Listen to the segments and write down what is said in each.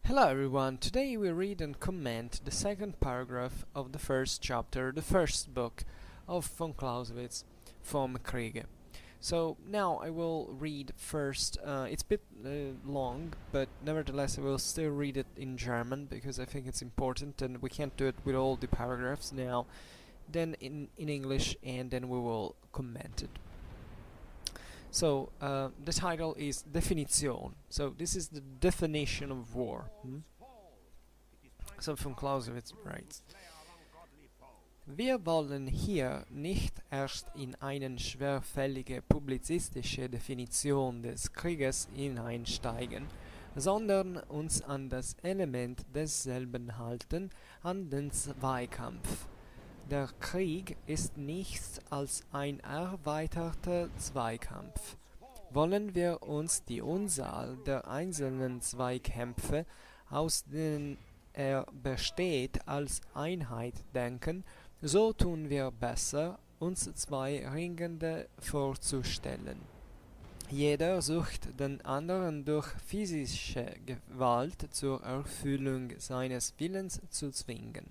Hello everyone, today we read and comment the second paragraph of the first chapter, the first book of von Clausewitz's Vom Krige. So now I will read first, it's a bit long, but nevertheless I will still read it in German because I think it's important and we can't do it with all the paragraphs now, then in English, and then we will comment it. So the title is Definition. So this is the definition of war. So von Clausewitz writes: Wir wollen hier nicht erst in eine schwerfällige publizistische Definition des Krieges hineinsteigen, sondern uns an das Element desselben halten, an den Zweikampf. Der Krieg ist nichts als ein erweiterter Zweikampf. Wollen wir uns die Unzahl der einzelnen Zweikämpfe, aus denen er besteht, als Einheit denken, so tun wir besser, uns zwei Ringende vorzustellen. Jeder sucht den anderen durch physische Gewalt zur Erfüllung seines Willens zu zwingen.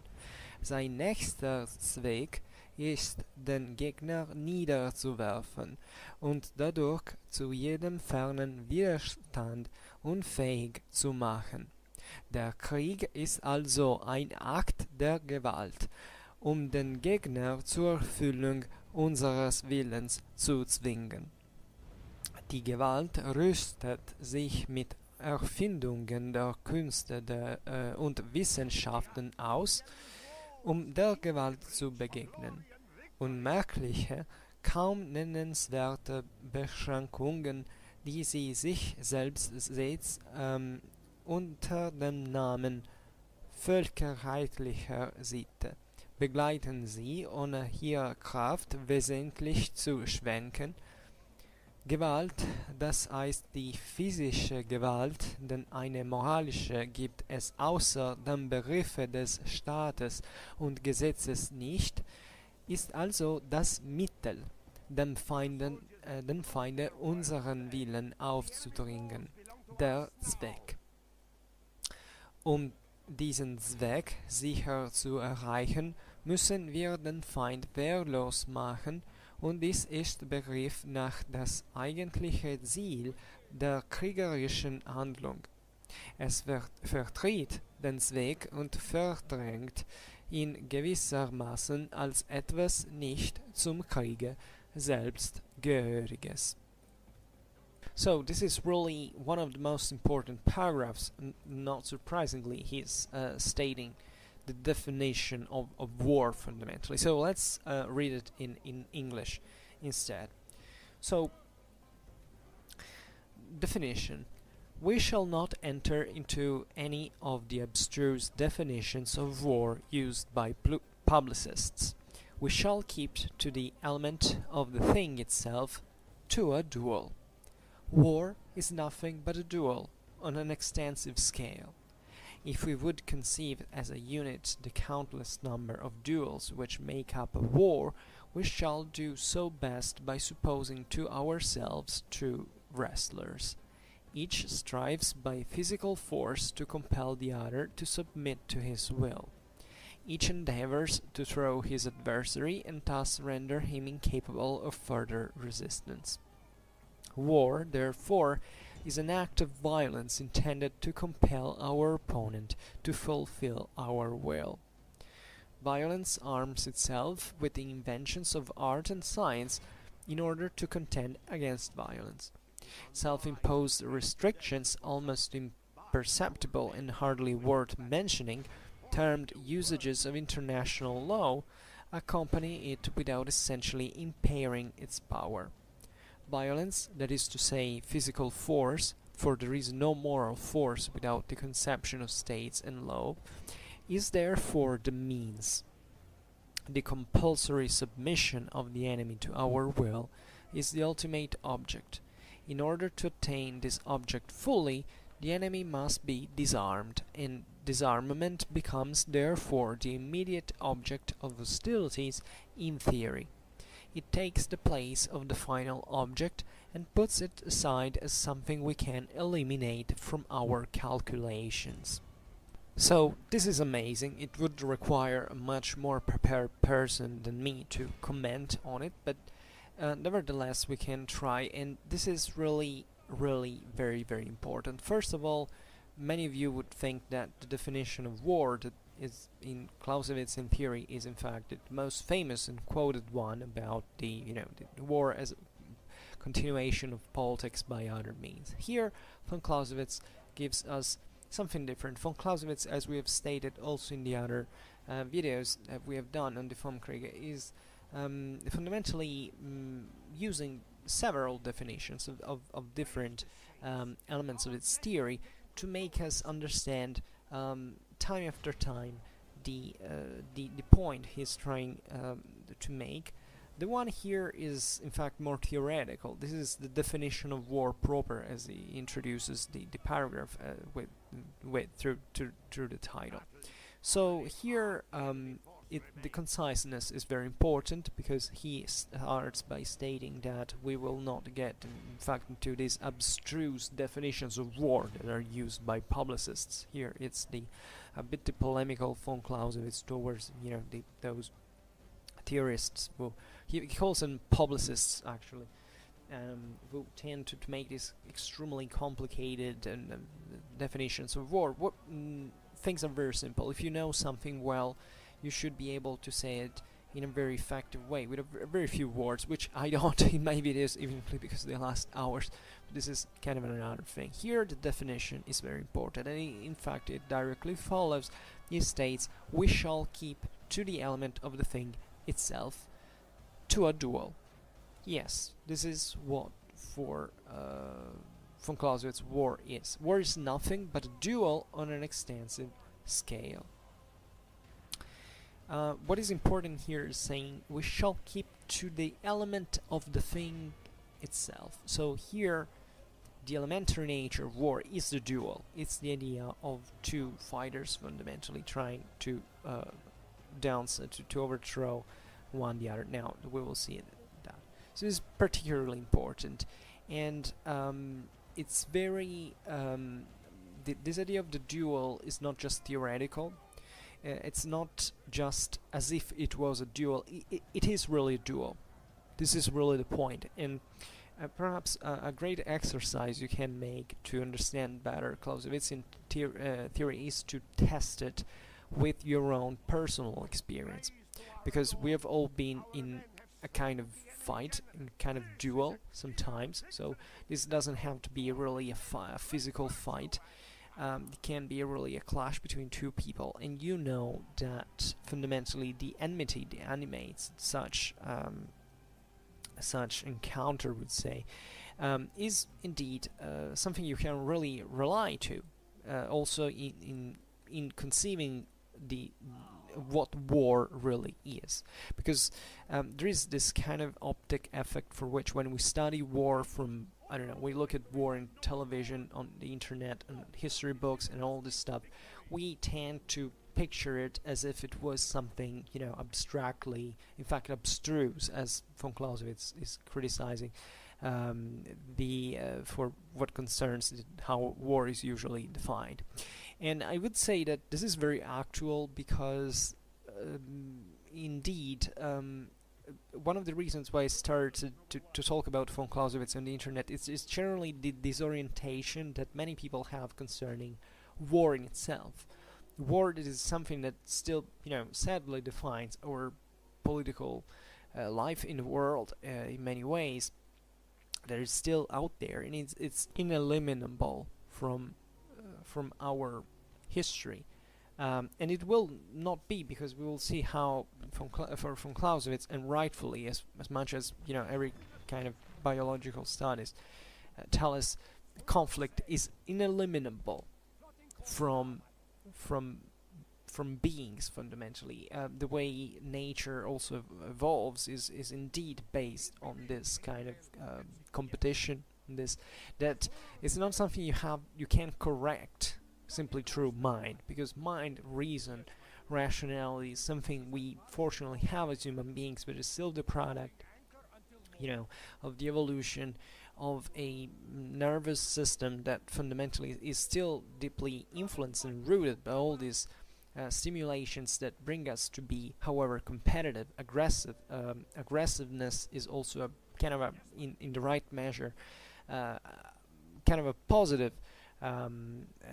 Sein nächster Zweck ist, den Gegner niederzuwerfen und dadurch zu jedem fernen Widerstand unfähig zu machen. Der Krieg ist also ein Akt der Gewalt, um den Gegner zur Erfüllung unseres Willens zu zwingen. Die Gewalt rüstet sich mit Erfindungen der Künste und Wissenschaften aus, um der Gewalt zu begegnen. Unmerkliche, kaum nennenswerte Beschränkungen, die sie sich selbst setzt, unter dem Namen völkerrechtlicher Sitte, begleiten sie, ohne hier Kraft wesentlich zu schwenken. Gewalt, das heißt die physische Gewalt, denn eine moralische gibt es außer dem Begriffe des Staates und Gesetzes nicht, ist also das Mittel, dem Feinde unseren Willen aufzudringen, der Zweck. Um diesen Zweck sicher zu erreichen, müssen wir den Feind wehrlos machen, und dies ist Begriff nach das eigentliche Ziel der kriegerischen Handlung. Es vertritt den Zweck und verdrängt ihn gewissermaßen als etwas nicht zum Kriege selbst Gehöriges. So this is really one of the most important paragraphs. Not surprisingly, he's stating the definition of war fundamentally. So let's read it in English instead. So, definition. We shall not enter into any of the abstruse definitions of war used by publicists. We shall keep to the element of the thing itself, to a duel. War is nothing but a duel on an extensive scale. If we would conceive as a unit the countless number of duels which make up a war, we shall do so best by supposing to ourselves two wrestlers. Each strives by physical force to compel the other to submit to his will. Each endeavors to throw his adversary and thus render him incapable of further resistance. War, therefore, is an act of violence intended to compel our opponent to fulfill our will. Violence arms itself with the inventions of art and science in order to contend against violence. Self-imposed restrictions, almost imperceptible and hardly worth mentioning, termed usages of international law, accompany it without essentially impairing its power. Violence, that is to say physical force, for there is no moral force without the conception of states and law, is therefore the means. The compulsory submission of the enemy to our will is the ultimate object. In order to attain this object fully, the enemy must be disarmed, and disarmament becomes therefore the immediate object of hostilities in theory. It takes the place of the final object and puts it aside as something we can eliminate from our calculations. So this is amazing. It would require a much more prepared person than me to comment on it, but nevertheless we can try, and this is really very important. First of all, many of you would think that the definition of war that is in Clausewitz in theory is in fact the most famous and quoted one about the the war as a continuation of politics by other means. Here von Clausewitz gives us something different. Von Clausewitz, as we have stated also in the other videos that we have done on the Vom Krige, is fundamentally using several definitions of different elements of its theory to make us understand time after time the point he's trying to make. The one here is in fact more theoretical. This is the definition of war proper, as he introduces the paragraph through the title. So here the conciseness is very important, because he starts by stating that we will not get in fact into these abstruse definitions of war that are used by publicists. Here it's a bit the polemical von Clausewitz towards those theorists who he calls them publicists actually, who tend to make these extremely complicated definitions of war. Things are very simple. If you know something well, you should be able to say it in a very effective way with very few words, which I don't in my videos, even because they last hours. But this is kind of another thing. Here the definition is very important, and in fact it directly follows. He states, we shall keep to the element of the thing itself, to a duel. Yes, this is what for von Clausewitz war is. War is nothing but a duel on an extensive scale. What is important here is saying we shall keep to the element of the thing itself. So here the elementary nature of war is the duel. It's the idea of two fighters fundamentally trying to to overthrow one the other. Now we will see that. So this is particularly important, and it's very this idea of the duel is not just theoretical. It's not just as if it was a duel. It is really a duel. This is really the point, and perhaps a great exercise you can make to understand better Clausewitzian theory is to test it with your own personal experience, because we have all been in a kind of fight, in a kind of duel sometimes. So this doesn't have to be really a physical fight. It can be really a clash between two people, and you know that fundamentally the enmity that animates such encounter, would say, is indeed something you can really rely to. Also in conceiving what war really is, because there is this kind of optic effect for which, when we study war from, I don't know, we look at war in television, on the internet, and history books and all this stuff, we tend to picture it as if it was something, abstractly, in fact abstruse, as von Clausewitz is criticizing for what concerns how war is usually defined. And I would say that this is very actual, because indeed one of the reasons why I started to talk about von Clausewitz on the internet is generally the disorientation that many people have concerning war in itself. War is something that still, sadly defines our political life in the world in many ways. That is still out there, and it's ineliminable from our history. And it will not be, because we will see how from Clausewitz, and rightfully, as much as every kind of biological studies tell us, conflict is ineliminable from beings fundamentally. The way nature also evolves is indeed based on this kind of competition. That it's not something you can correct simply through mind, because mind, reason, rationality is something we fortunately have as human beings, but it's still the product, of the evolution of a nervous system that fundamentally is still deeply influenced and rooted by all these stimulations that bring us to be, however, competitive, aggressive. Aggressiveness is also a kind of a, in the right measure, kind of a positive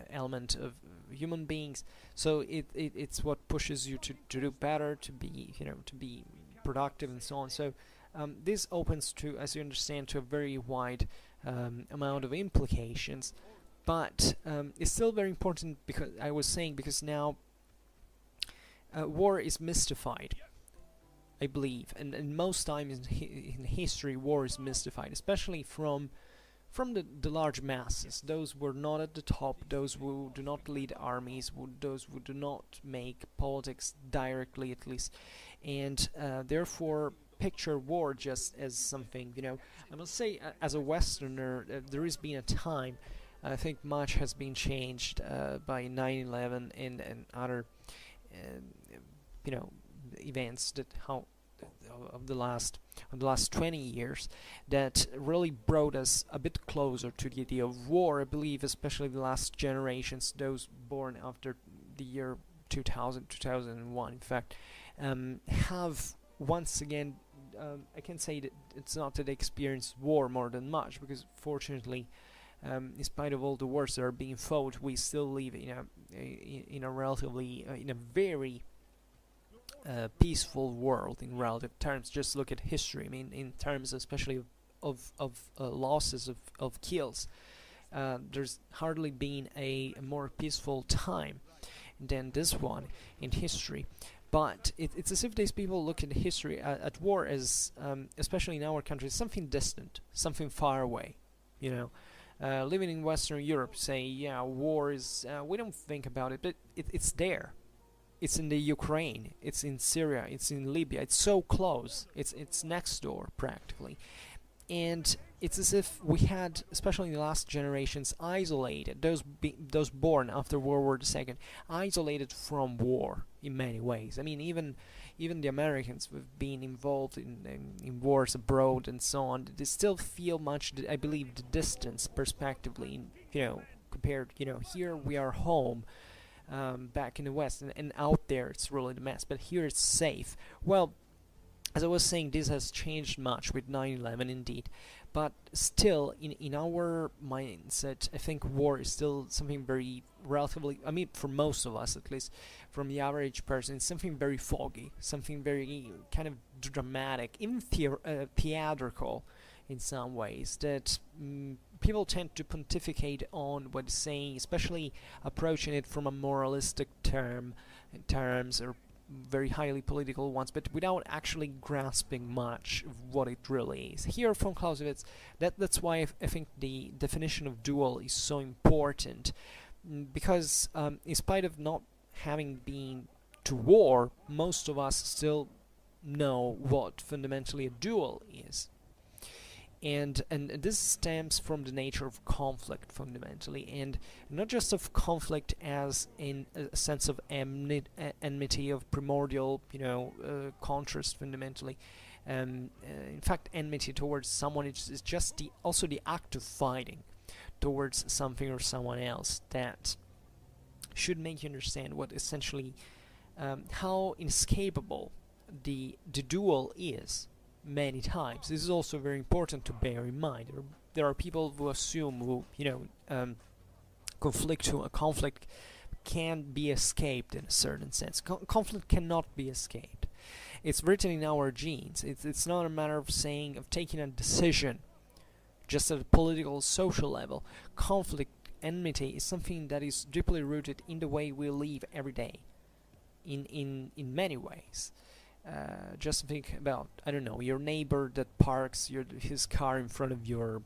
element of human beings. So it's what pushes you to do better, to be, to be productive and so on. So this opens to, as you understand, to a very wide amount of implications, but it's still very important, because I was saying, because now war is mystified, I believe, and most times in history war is mystified, especially from the large masses, those who are not at the top, those who do not lead armies, those who do not make politics directly, at least, and therefore picture war just as something, I must say, as a Westerner, there has been a time, I think much has been changed by 9/11 and other events that of the last 20 years that really brought us a bit closer to the idea of war. I believe especially the last generations, those born after the year 2000, 2001, in fact, have once again, I can say that it's not that they experience war more than much, because fortunately, in spite of all the wars that are being fought, we still live in a relatively in a very peaceful world in relative terms. Just look at history. I mean, in terms especially of losses of kills, there's hardly been a more peaceful time than this one in history. But it's as if these people look at history, at war, as especially in our country, something distant, something far away. Living in Western Europe, say, yeah, war is, we don't think about it, but it's there. It's in the Ukraine, it's in Syria, it's in Libya, it's so close, it's next door practically. And it's as if we had, especially in the last generations, isolated, those born after World War II, isolated from war in many ways. I mean, even the Americans who've been involved in wars abroad and so on, they still feel much, I believe, the distance perspectively, compared, here we are home, back in the West, and out there it's really the mess, but here it's safe. Well, as I was saying, this has changed much with 9/11 indeed, but still in our mindset, I think war is still something very relatively, I mean, for most of us at least, from the average person, it's something very foggy, something very kind of dramatic, even theatrical in some ways, that people tend to pontificate on what is saying, especially approaching it from a moralistic terms, or very highly political ones, but without actually grasping much of what it really is. Here from Clausewitz, that's why I think the definition of duel is so important, because in spite of not having been to war, most of us still know what fundamentally a duel is. And this stems from the nature of conflict fundamentally, and not just of conflict as in a sense of enmity, of primordial, contrast fundamentally. In fact, enmity towards someone is just also the act of fighting towards something or someone else that should make you understand what essentially how inescapable the duel is. Many times, this is also very important to bear in mind. There are people who assume, conflict can be escaped in a certain sense. Conflict cannot be escaped. It's written in our genes. It's not a matter of taking a decision just at a political, social level. Conflict, enmity is something that is deeply rooted in the way we live every day, in many ways. Just think about, I don't know, your neighbor that parks his car in front of your,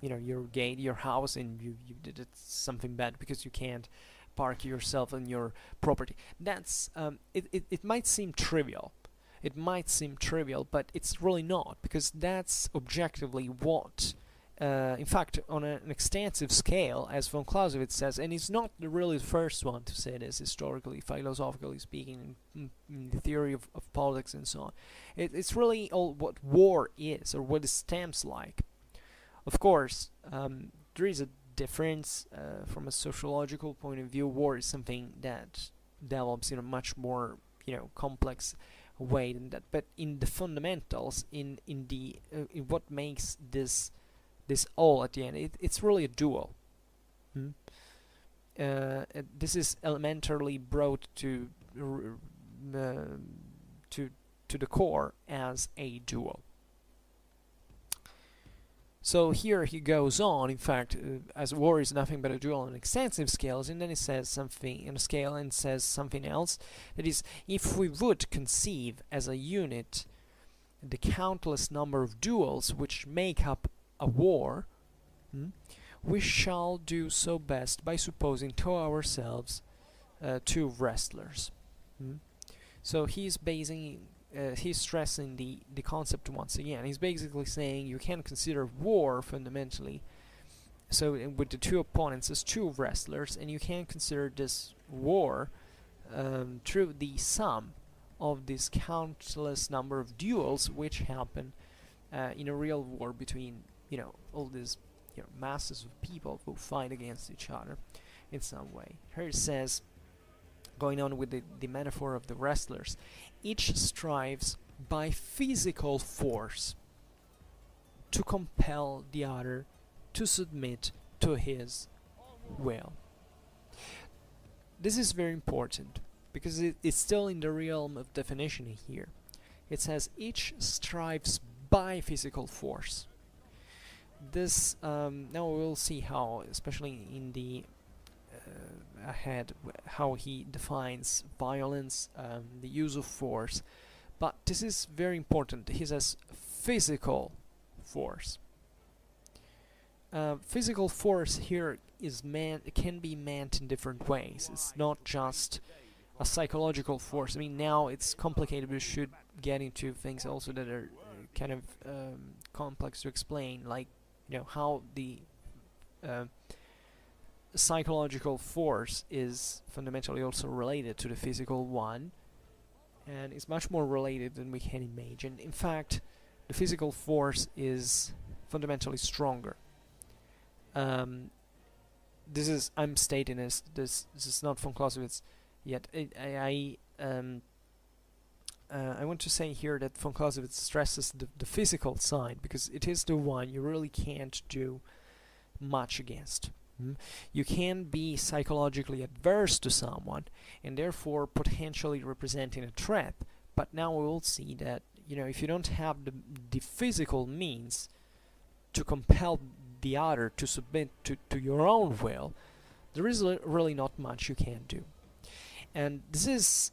your gate, your house, and you did something bad because you can't park yourself on your property. That's it might seem trivial. It might seem trivial, but it's really not, because that's objectively what in fact, on an extensive scale, as von Clausewitz says, and he's not really the first one to say this historically, philosophically speaking, in the theory of politics and so on. It's really all what war is, or what it stems like. Of course, there is a difference from a sociological point of view. War is something that develops in a much more, complex way than that. But in the fundamentals, in what makes this all at the end, it's really a duel. This is elementarily brought to the core as a duel. So here he goes on, in fact, as war is nothing but a duel on extensive scales, and then he says something in a scale and says something else, that is, if we would conceive as a unit the countless number of duels which make up a war, we shall do so best by supposing to ourselves two wrestlers. So he's stressing the concept once again. He's basically saying you can consider war fundamentally, so with the two opponents as two wrestlers, and you can consider this war through the sum of this countless number of duels which happen in a real war between all these masses of people who fight against each other in some way. Here it says, going on with the metaphor of the wrestlers, each strives by physical force to compel the other to submit to his will. This is very important because it's still in the realm of definition here. It says each strives by physical force. This now we'll see how, especially in the ahead, how he defines violence, the use of force, but this is very important. He says physical force. Physical force here can be meant in different ways. It's not just a psychological force. I mean, now it's complicated. We should get into things also that are kind of complex to explain, like how the psychological force is fundamentally also related to the physical one, and is much more related than we can imagine. In fact, the physical force is fundamentally stronger. I'm stating this is not von Clausewitz yet. I want to say here that von Clausewitz stresses the physical side, because it is the one you really can't do much against. You can be psychologically adverse to someone and therefore potentially representing a threat, but now we will see that if you don't have the physical means to compel the other to submit to your own will, there is really not much you can do. And this is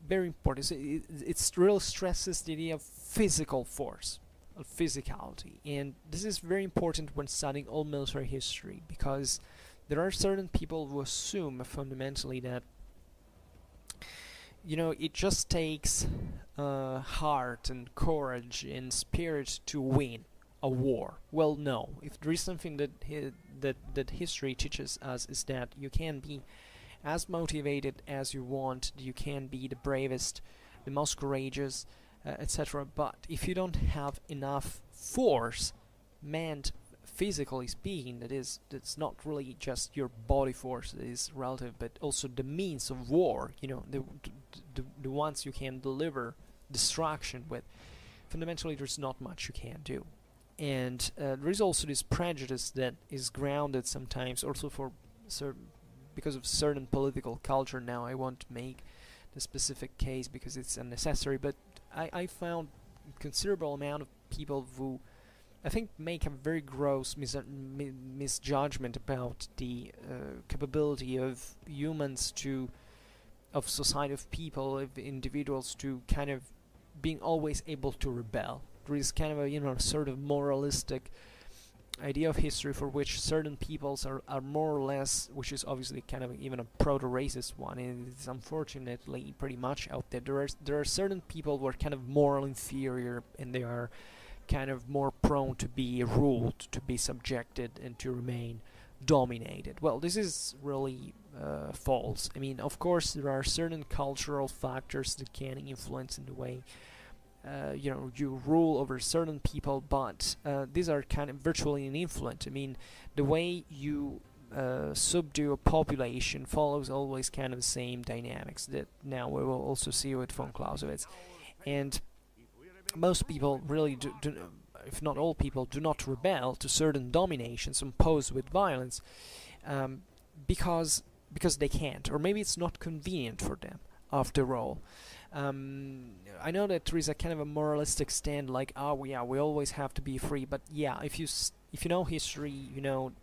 very important. It really stresses the idea of physical force, of physicality, and this is very important when studying all military history, because there are certain people who assume fundamentally that it just takes heart and courage and spirit to win a war. Well, no. If there is something that history teaches us, is that you can be as motivated as you want, you can be the bravest, the most courageous, etc. But if you don't have enough force, meant physically speaking, that's not really just your body force that is relative, but also the means of war, the ones you can deliver destruction with, fundamentally there's not much you can do. And there is also this prejudice that is grounded sometimes also because of certain political culture. Now I won't make the specific case because it's unnecessary, but I found a considerable amount of people who I think make a very gross misjudgment about the capability of humans of society, of people, of individuals to kind of being always able to rebel. There is kind of a sort of moralistic idea of history for which certain peoples are more or less, which is obviously kind of even a proto-racist one, and it's unfortunately pretty much out there. There are certain people who are kind of moral inferior, and they are kind of more prone to be ruled, to be subjected, and to remain dominated. Well, this is really false. I mean, of course, there are certain cultural factors that can influence in the way you rule over certain people, but these are kind of virtually influent. I mean, the way you subdue a population follows always kind of the same dynamics that now we will also see with von Clausewitz. And most people really do, if not all people, do not rebel to certain dominations imposed with violence because they can't, or maybe it's not convenient for them after all. I know that there is a kind of a moralistic stand, like, oh yeah, we always have to be free, but yeah, if you know history, if you know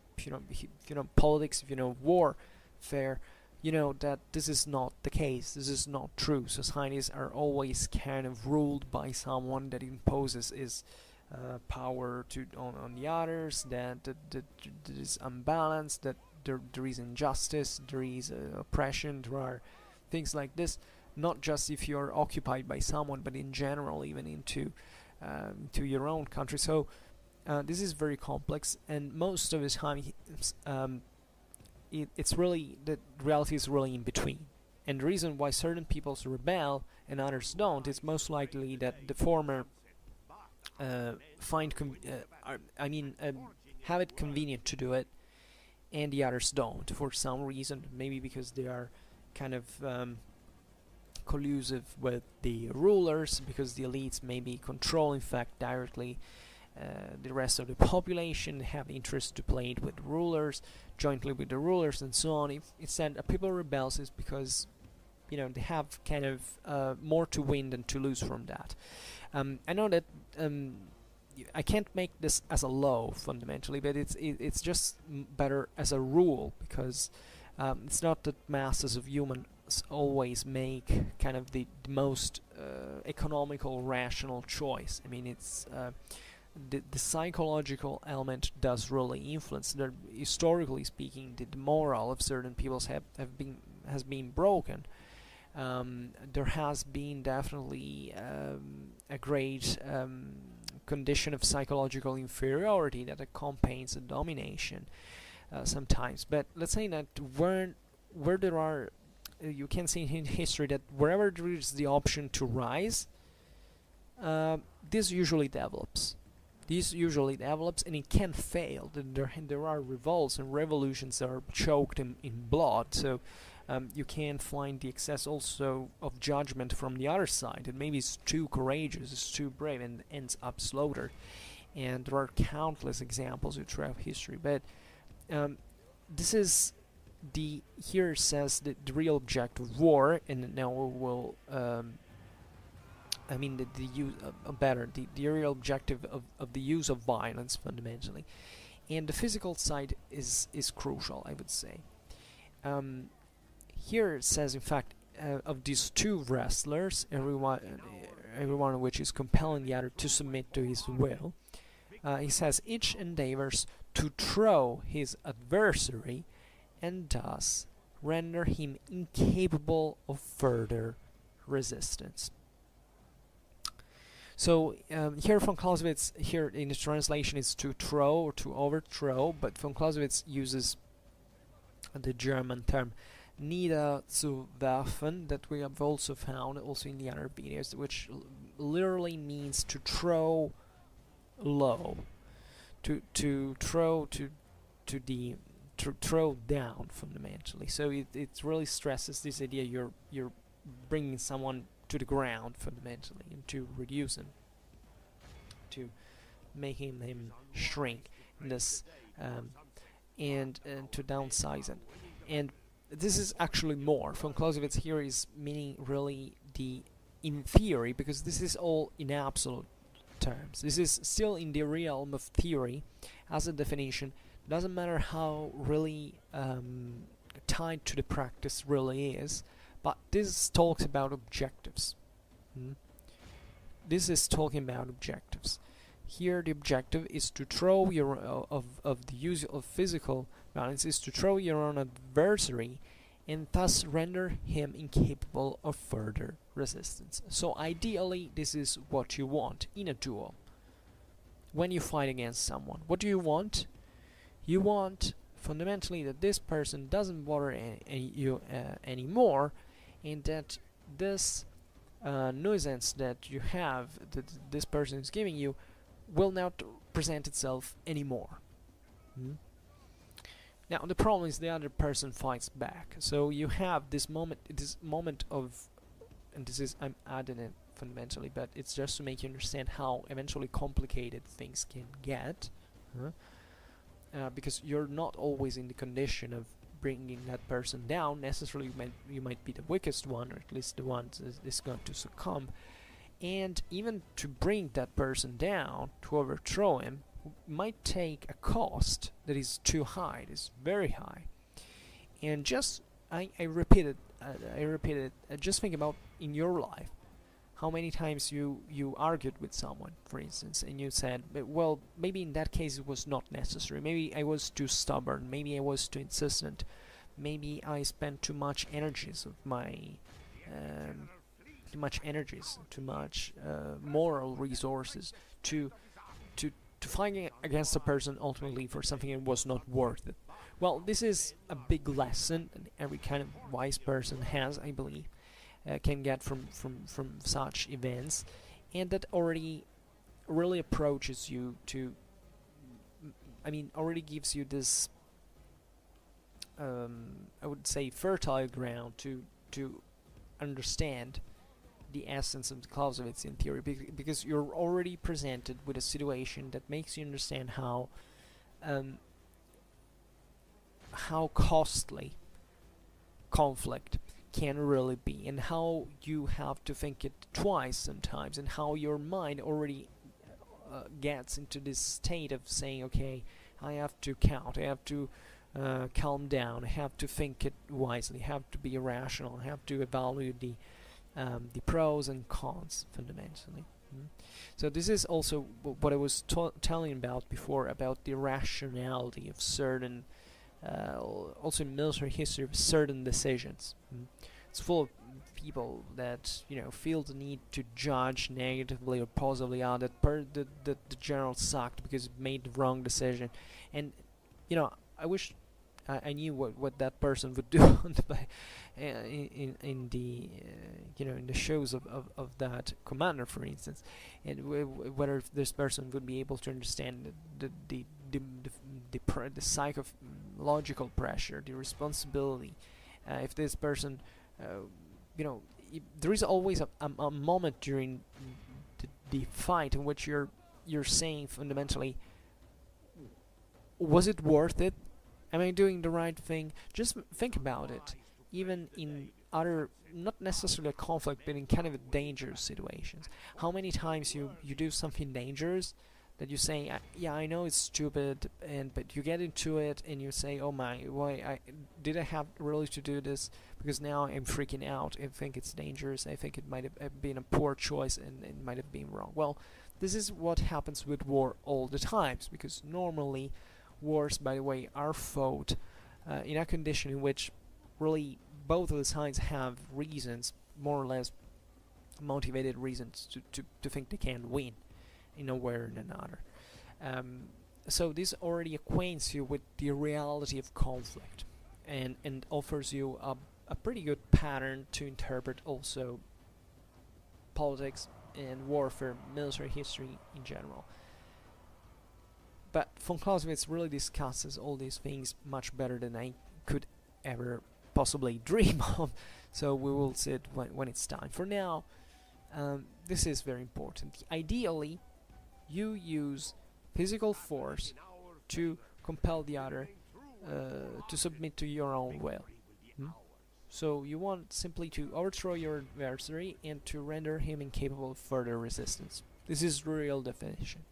politics, if you know warfare, you know that this is not the case. This is not true. Societies are always kind of ruled by someone that imposes his power on the others, that is unbalanced, that there is injustice, there is oppression, there are things like this. Not just if you're occupied by someone, but in general, even into your own country. So this is very complex, and most of the time, it's really, the reality is really in between. And the reason why certain peoples rebel and others don't is most likely that the former have it convenient to do it, and the others don't for some reason. Maybe because they are kind of collusive with the rulers, because the elites maybe control, in fact, directly the rest of the population, have interest to play it with rulers, jointly with the rulers, and so on. If it's that a people rebels, is because they have kind of more to win than to lose from that. I know that I can't make this as a law fundamentally, but it's just better as a rule, because it's not that masses of humans always make kind of the most economical, rational choice. I mean, it's the psychological element does really influence. Historically speaking, the moral of certain peoples has been broken. There has been definitely a great condition of psychological inferiority that accompanies a domination sometimes. But let's say that where there are, you can see in history that wherever there is the option to rise, this usually develops. And it can fail. There are revolts and revolutions that are choked in blood. So you can find the excess also of judgment from the other side. And maybe it's too courageous, it's too brave, and ends up slaughtered. And there are countless examples throughout history. But this is here says that the real objective of war, and now we will the real objective of the use of violence fundamentally, and the physical side is crucial, I would say. Here it says, in fact, of these two wrestlers, every one of which is compelling the other to submit to his will. He says each endeavors to throw his adversary, and thus render him incapable of further resistance. So here von Clausewitz, here in the translation, is to throw or to overthrow, but von Clausewitz uses the German term niederzuwerfen that we have also found also in the other videos, which literally means to throw low, to throw down fundamentally. So it really stresses this idea you're bringing someone to the ground fundamentally, and to reduce him, to making him shrink in this and to downsize him. And this is actually more. Von Clausewitz here is meaning really the in theory, because this is all in absolute terms. This is still in the realm of theory as a definition. Doesn't matter how really tied to the practice really is, but this talks about objectives. This is talking about objectives. Here the objective is to throw your of the use of physical violence is to throw your own adversary, and thus render him incapable of further resistance. So ideally, this is what you want in a duel. when you fight against someone, what do you want? You want fundamentally that this person doesn't bother you anymore, and that this nuisance that you have, that this person is giving you, will not present itself anymore. Now the problem is the other person fights back, so you have this moment of, and this is, I'm adding it fundamentally, but it's just to make you understand how eventually complicated things can get, because you're not always in the condition of bringing that person down. Necessarily, you might be the weakest one, or at least the one that is going to succumb, and even to bring that person down, to overthrow him, might take a cost that is too high. It is very high. And just I repeat it, just think about in your life how many times you argued with someone, for instance, and you said, well, maybe in that case it was not necessary, maybe I was too stubborn, maybe I was too insistent, maybe I spent too much energies of my too much moral resources to fight against a person ultimately for something that was not worth it. Well, this is a big lesson, and every kind of wise person has, I believe, can get from such events, and that already really approaches you to, already gives you this, I would say, fertile ground to understand the essence of the Clausewitz in theory, because you're already presented with a situation that makes you understand how costly conflict can really be, and how you have to think it twice sometimes, and how your mind already gets into this state of saying, okay, I have to count, I have to calm down, I have to think it wisely, I have to be rational, I have to evaluate the pros and cons fundamentally. So this is also what I was telling about before, about the rationality of certain, also in military history, of certain decisions. It's full of people that feel the need to judge negatively or positively, that the general sucked because it made the wrong decision, and I wish I knew what that person would do in the in the shows of that commander, for instance, and whether this person would be able to understand the psychological pressure, the responsibility. If this person, there is always a moment during the fight in which you're saying fundamentally, was it worth it? Am I doing the right thing? Just think about it. Even in other, not necessarily a conflict, but in kind of a dangerous situations. How many times you do something dangerous that you say, yeah, I know it's stupid, but you get into it and you say, oh my, why did I have really to do this? Because now I'm freaking out. I think it's dangerous. I think it might have been a poor choice, and it might have been wrong. Well, this is what happens with war all the times, because normally wars, by the way, are fought in a condition in which really both of the sides have reasons, more or less motivated reasons, to think they can win in a way or another. So this already acquaints you with the reality of conflict, and offers you a pretty good pattern to interpret also politics and warfare, military history in general. But von Clausewitz really discusses all these things much better than I could ever possibly dream of, so we will see it when it's time. For now, this is very important. Ideally, you use physical force to compel the other to submit to your own will. So you want simply to overthrow your adversary and to render him incapable of further resistance. This is the real definition.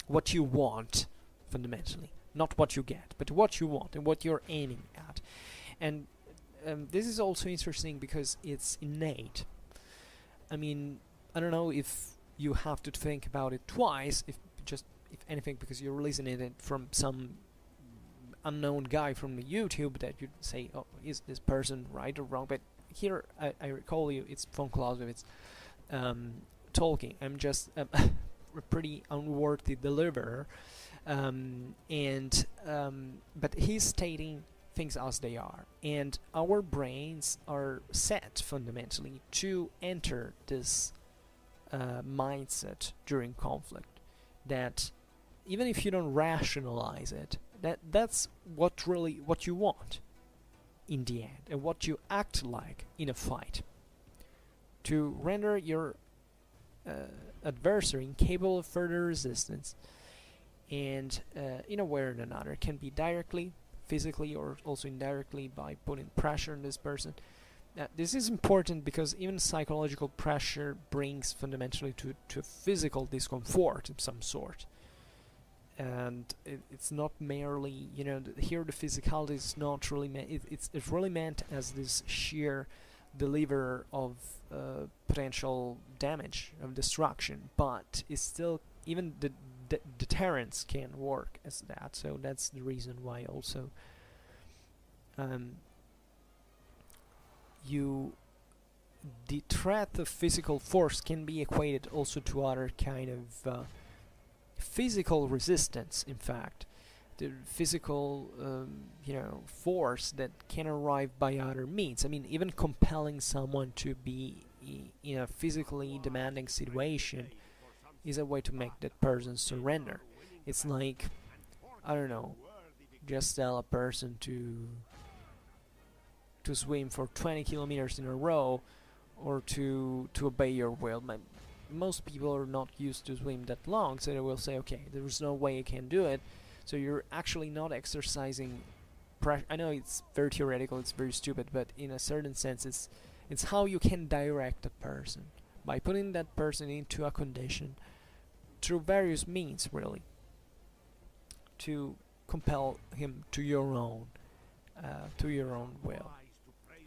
What you want, fundamentally. Not what you get, but what you want and what you're aiming at. And this is also interesting because it's innate. I don't know if you have to think about it twice, if anything, because you're listening it from some unknown guy from the YouTube that you'd say, oh, is this person right or wrong? But here, I recall you, it's von Clausewitz talking. I'm just a pretty unworthy deliverer, but he's stating things as they are, and our brains are set fundamentally to enter this mindset during conflict, that even if you don't rationalize it, that's what you want in the end, and what you act like in a fight, to render your adversary incapable of further resistance, and in a way or another, can be directly, physically, or also indirectly by putting pressure on this person. This is important because even psychological pressure brings fundamentally to physical discomfort of some sort, and it's not merely, you know, here the physicality is not really it's really meant as this sheer deliverer of potential damage, of destruction, but it's still, even the deterrence can work as that. So that's the reason why also the threat of physical force can be equated also to other kind of physical resistance. In fact, the physical you know, force that can arrive by other means. I mean, even compelling someone to be in a physically demanding situation is a way to make that person surrender. It's like, I don't know, just tell a person to swim for 20 kilometers in a row, or to obey your will. Most people are not used to swim that long, so they will say, okay, there's no way I can do it. So you're actually not exercising pressure. I know it's very theoretical, it's very stupid, but in a certain sense it's how you can direct a person, by putting that person into a condition through various means, really, to compel him to your own will.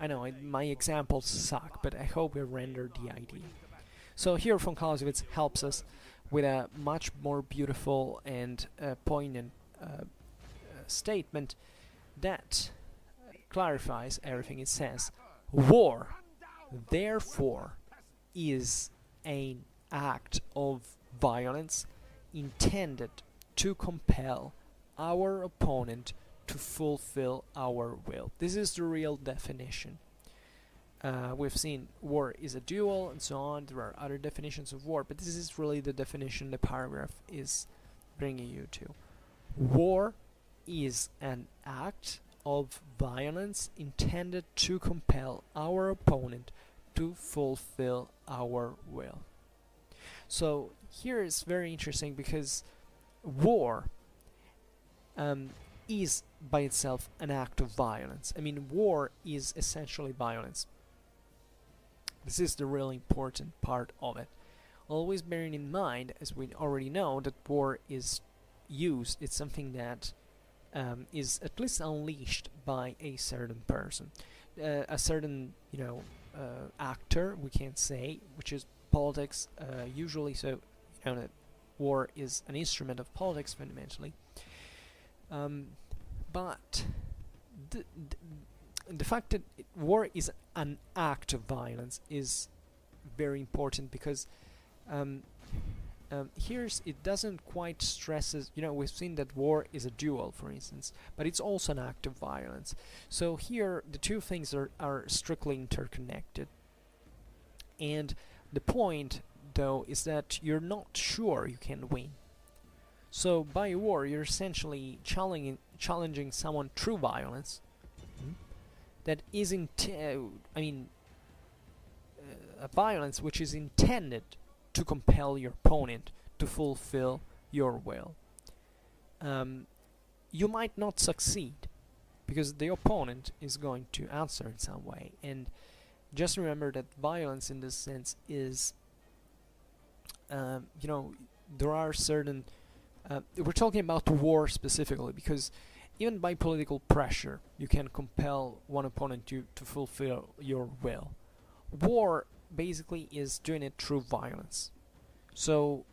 I know my examples suck, but I hope we render the idea. So here von Clausewitz helps us with a much more beautiful and poignant statement that clarifies everything. It says, war, therefore, is an act of violence intended to compel our opponent to fulfill our will. This is the real definition. We've seen war is a duel and so on. There are other definitions of war, but this is really the definition the paragraph is bringing you to. War is an act of violence intended to compel our opponent to fulfill our will. So here is very interesting, because war is by itself an act of violence. I mean, war is essentially violence. This is the really important part of it. Always bearing in mind, as we already know, that war is used, it's something that is at least unleashed by a certain person, a certain, you know, actor, we can say, which is politics usually. So, you know, that war is an instrument of politics fundamentally. But the fact that war is an act of violence is very important, because it doesn't quite stresses, you know, we've seen that war is a duel, for instance, but it's also an act of violence. So here the two things are strictly interconnected, and the point though is that you're not sure you can win. So by war you're essentially challenging someone through violence that is a violence which is intended to compel your opponent to fulfill your will. You might not succeed, because the opponent is going to answer in some way, and just remember that violence in this sense is, you know, there are certain we're talking about war specifically, because even by political pressure you can compel one opponent to fulfill your will. War basically is doing it through violence. So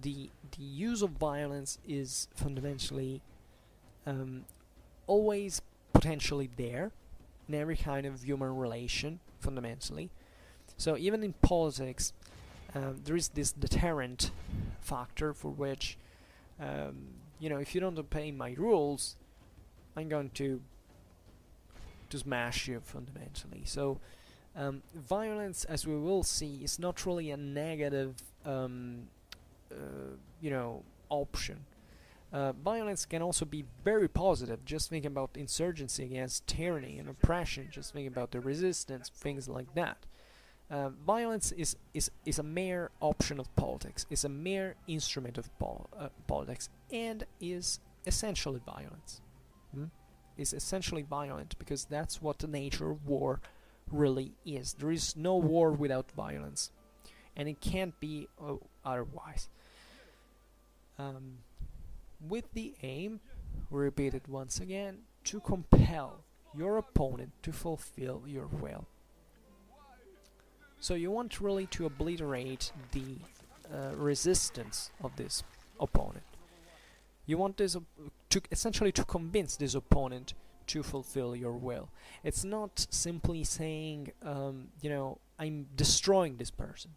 the use of violence is fundamentally always potentially there in every kind of human relation, fundamentally. So even in politics, there is this deterrent factor for which, you know, if you don't obey my rules, I'm going to smash you fundamentally. So violence, as we will see, is not really a negative, you know, option. Violence can also be very positive. Just think about insurgency against tyranny and oppression. Just think about the resistance, things like that. Violence is a mere option of politics. It's a mere instrument of politics, and is essentially violence. Is essentially violent because that's what the nature of war really is. There is no war without violence, and it can't be otherwise. With the aim, we repeat it once again, to compel your opponent to fulfill your will. So you want really to obliterate the resistance of this opponent. You want this essentially to convince this opponent to fulfill your will. It's not simply saying, you know, I'm destroying this person,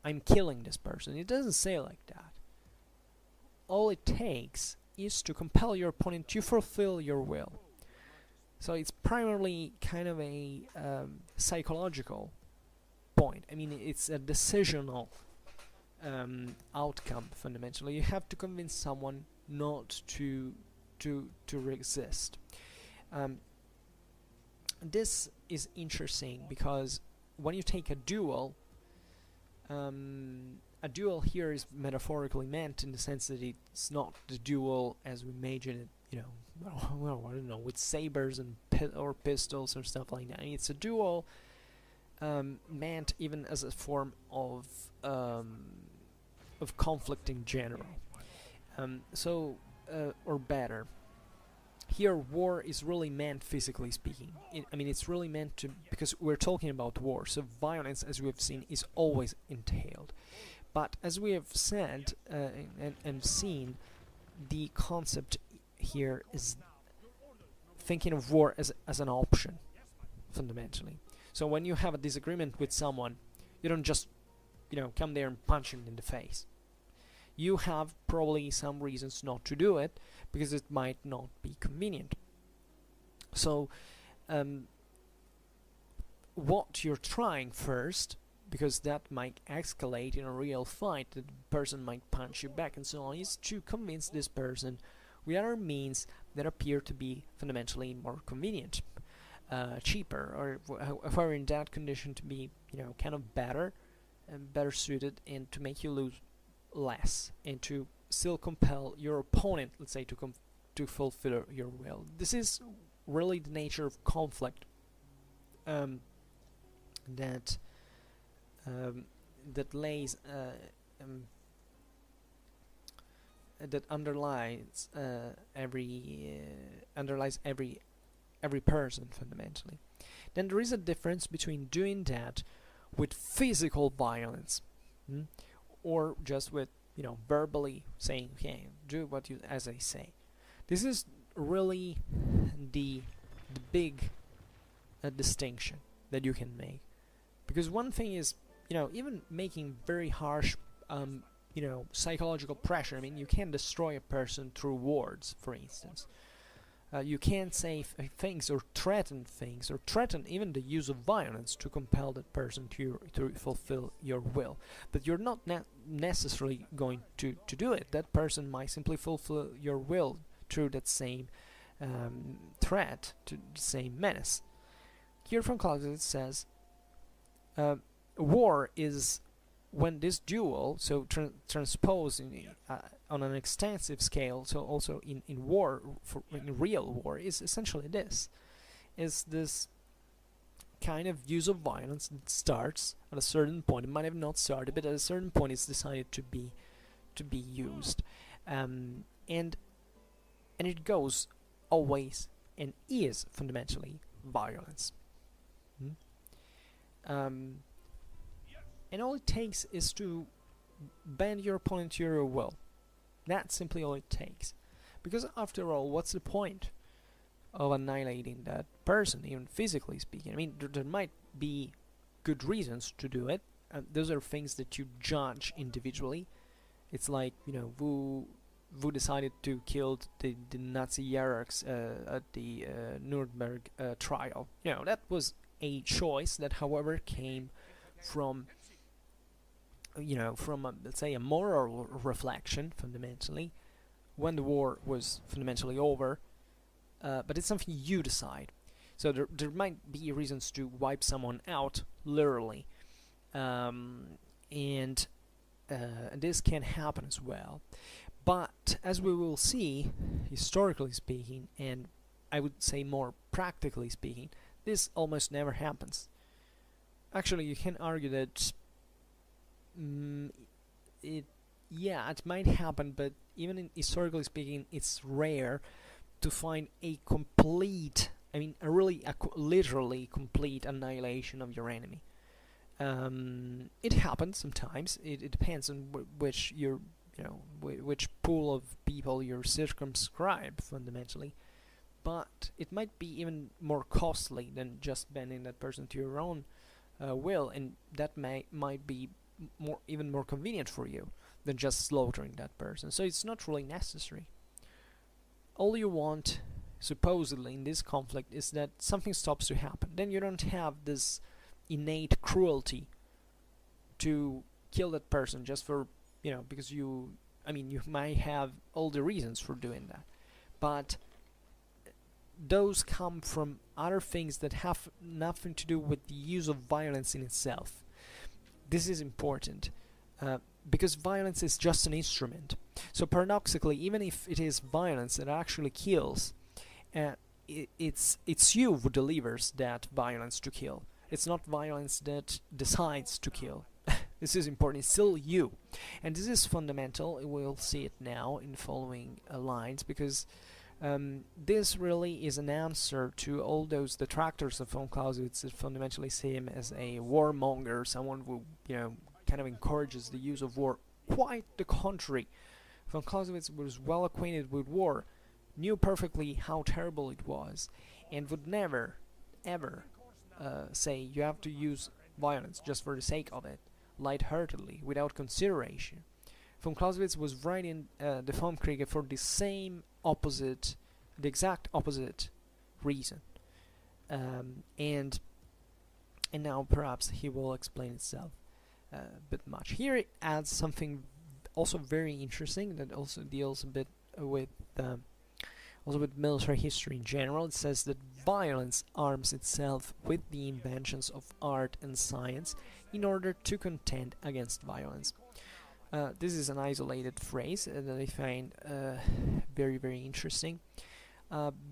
I'm killing this person. It doesn't say like that. All it takes is to compel your opponent to fulfill your will. So it's primarily kind of a psychological point. I mean, it's a decisional outcome fundamentally. You have to convince someone not to resist. This is interesting because when you take a duel here is metaphorically meant in the sense that it's not the duel as we imagine it, you know, well, I don't know, with sabers and or pistols or stuff like that. It's a duel meant even as a form of conflict in general. Or better, here war is really meant physically speaking. I mean, it's really meant to, because we're talking about war, so violence, as we have seen, is always entailed. But as we have said and seen, the concept here is thinking of war as an option, fundamentally. So when you have a disagreement with someone, you don't just, you know, come there and punch him in the face. You have probably some reasons not to do it, because it might not be convenient. So what you're trying first, because that might escalate in a real fight, the person might punch you back and so on, is to convince this person with other means that appear to be fundamentally more convenient, cheaper, or however in that condition to be, you know, kind of better and better suited, and to make you lose less, and to still compel your opponent, let's say, to fulfill your will. This is really the nature of conflict that lays that underlies every person fundamentally. Then there is a difference between doing that with physical violence, or just with, you know, verbally saying, okay, do what you as I say. This is really the big distinction that you can make, because one thing is, you know, even making very harsh you know, psychological pressure. I mean, you can destroy a person through words, for instance. You can say things or threaten even the use of violence to compel that person to fulfill your will. But you're not necessarily going to do it. That person might simply fulfill your will through that same threat, to the same menace. Here from Clausewitz it says, war is when this duel, so transposed on an extensive scale, so also in war, in real war, is essentially this. Is this kind of use of violence that starts at a certain point. It might have not started, but at a certain point it's decided to be used, and it goes always and is fundamentally violence. And all it takes is to bend your opponent to your will. That's simply all it takes. Because after all, what's the point of annihilating that person, even physically speaking? I mean, there might be good reasons to do it. those are things that you judge individually. It's like, you know, who decided to kill the Nazi hierarchs at the Nuremberg trial. You know, that was a choice that, however, came from, you know, from let's say a moral reflection, fundamentally, when the war was fundamentally over. But it's something you decide. So there might be reasons to wipe someone out, literally, and this can happen as well. But as we will see, historically speaking, and I would say more practically speaking, this almost never happens. Actually, you can argue that it might happen, but even historically speaking, it's rare to find a complete, I mean, literally complete annihilation of your enemy. It happens sometimes. It depends on which which pool of people you're circumscribed, fundamentally. But it might be even more costly than just bending that person to your own will, and that might be even more convenient for you than just slaughtering that person. So it's not really necessary. All you want, supposedly, in this conflict is that something stops to happen. Then you don't have this innate cruelty to kill that person just for, you know, because you might have all the reasons for doing that, but those come from other things that have nothing to do with the use of violence in itself. This is important, because violence is just an instrument. So paradoxically, even if it is violence that actually kills, it's you who delivers that violence to kill. It's not violence that decides to kill. This is important. It's still you, and this is fundamental. We'll see it now in the following lines, because this really is an answer to all those detractors of von Clausewitz that fundamentally see him as a warmonger, someone who, you know, kind of encourages the use of war. Quite the contrary. Von Clausewitz was well acquainted with war, knew perfectly how terrible it was, and would never, ever say you have to use violence just for the sake of it, lightheartedly, without consideration. Von Clausewitz was writing the Vom Krige for the exact opposite reason, and now perhaps he will explain itself a bit much. Here it adds something also very interesting that also deals a bit with military history in general. It says that violence arms itself with the inventions of art and science in order to contend against violence. This is an isolated phrase that I find very, very interesting,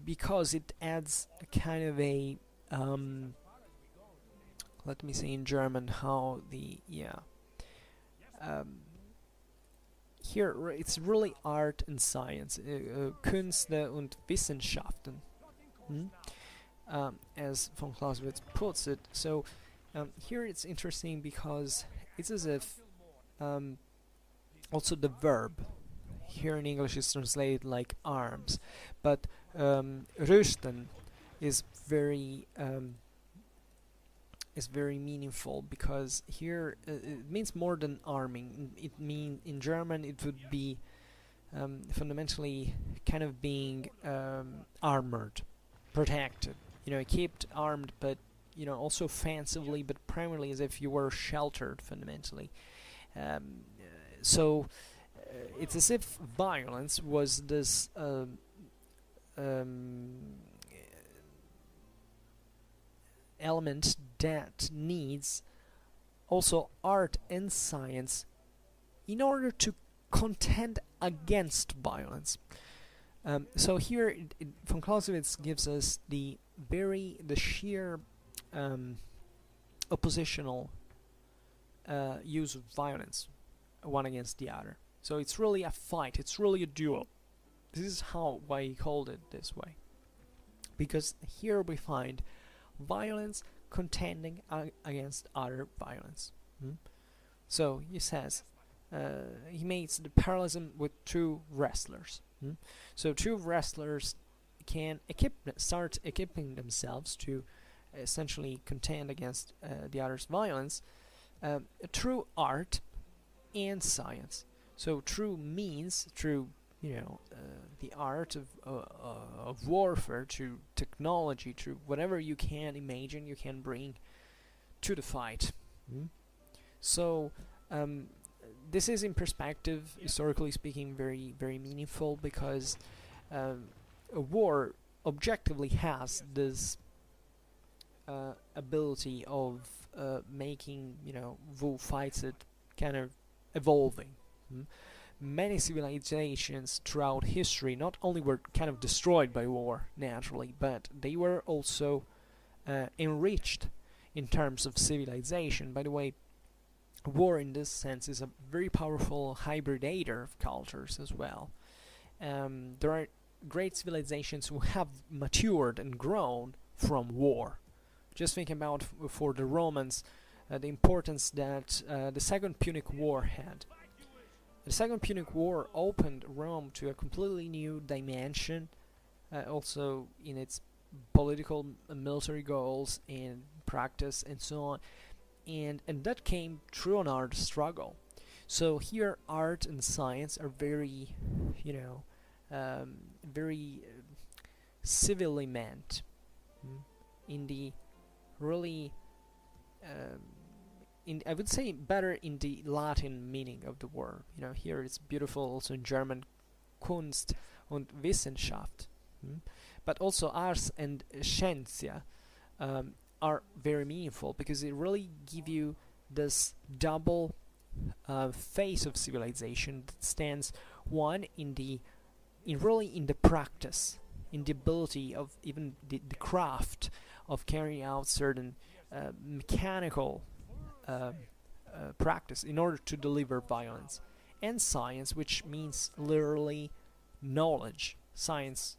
because it adds a kind of a let me say in German how the here it's really art and science, Künste und Wissenschaften, as von Clausewitz puts it. So here it's interesting because it's as if also the verb here in English is translated like arms, but rüsten is very meaningful, because here it means more than arming. In German it would be fundamentally kind of being armored, protected, you know, kept armed, but, you know, also offensively, but primarily as if you were sheltered, fundamentally. So it's as if violence was this element that needs also art and science in order to contend against violence. So here von Clausewitz gives us the sheer oppositional use of violence, one against the other. So it's really a fight, it's really a duel. This is why he called it this way, because here we find violence contending against other violence. So he says, he makes the parallelism with two wrestlers. So two wrestlers can start equipping themselves to essentially contend against the other's violence through art and science. So through means, through the art of warfare, through technology, through whatever you can imagine, you can bring to the fight. So this is, in perspective, historically speaking, very, very meaningful, because a war objectively has this ability of making war fights it kind of evolving. Many civilizations throughout history not only were kind of destroyed by war naturally, but they were also enriched in terms of civilization. By the way, war in this sense is a very powerful hybridator of cultures as well. There are great civilizations who have matured and grown from war. Just think about, for the Romans, the importance that the Second Punic War had. The Second Punic War opened Rome to a completely new dimension, also in its political and military goals and practice and so on, and that came through an art struggle. So here art and science are very very civilly meant, in the really I would say better in the Latin meaning of the word. Here it's beautiful also in German, Kunst und Wissenschaft. But also Ars and Scientia are very meaningful, because it really give you this double face of civilization that stands, one in the practice, in the ability of even the craft of carrying out certain mechanical practice in order to deliver violence, and science, which means literally knowledge. Science,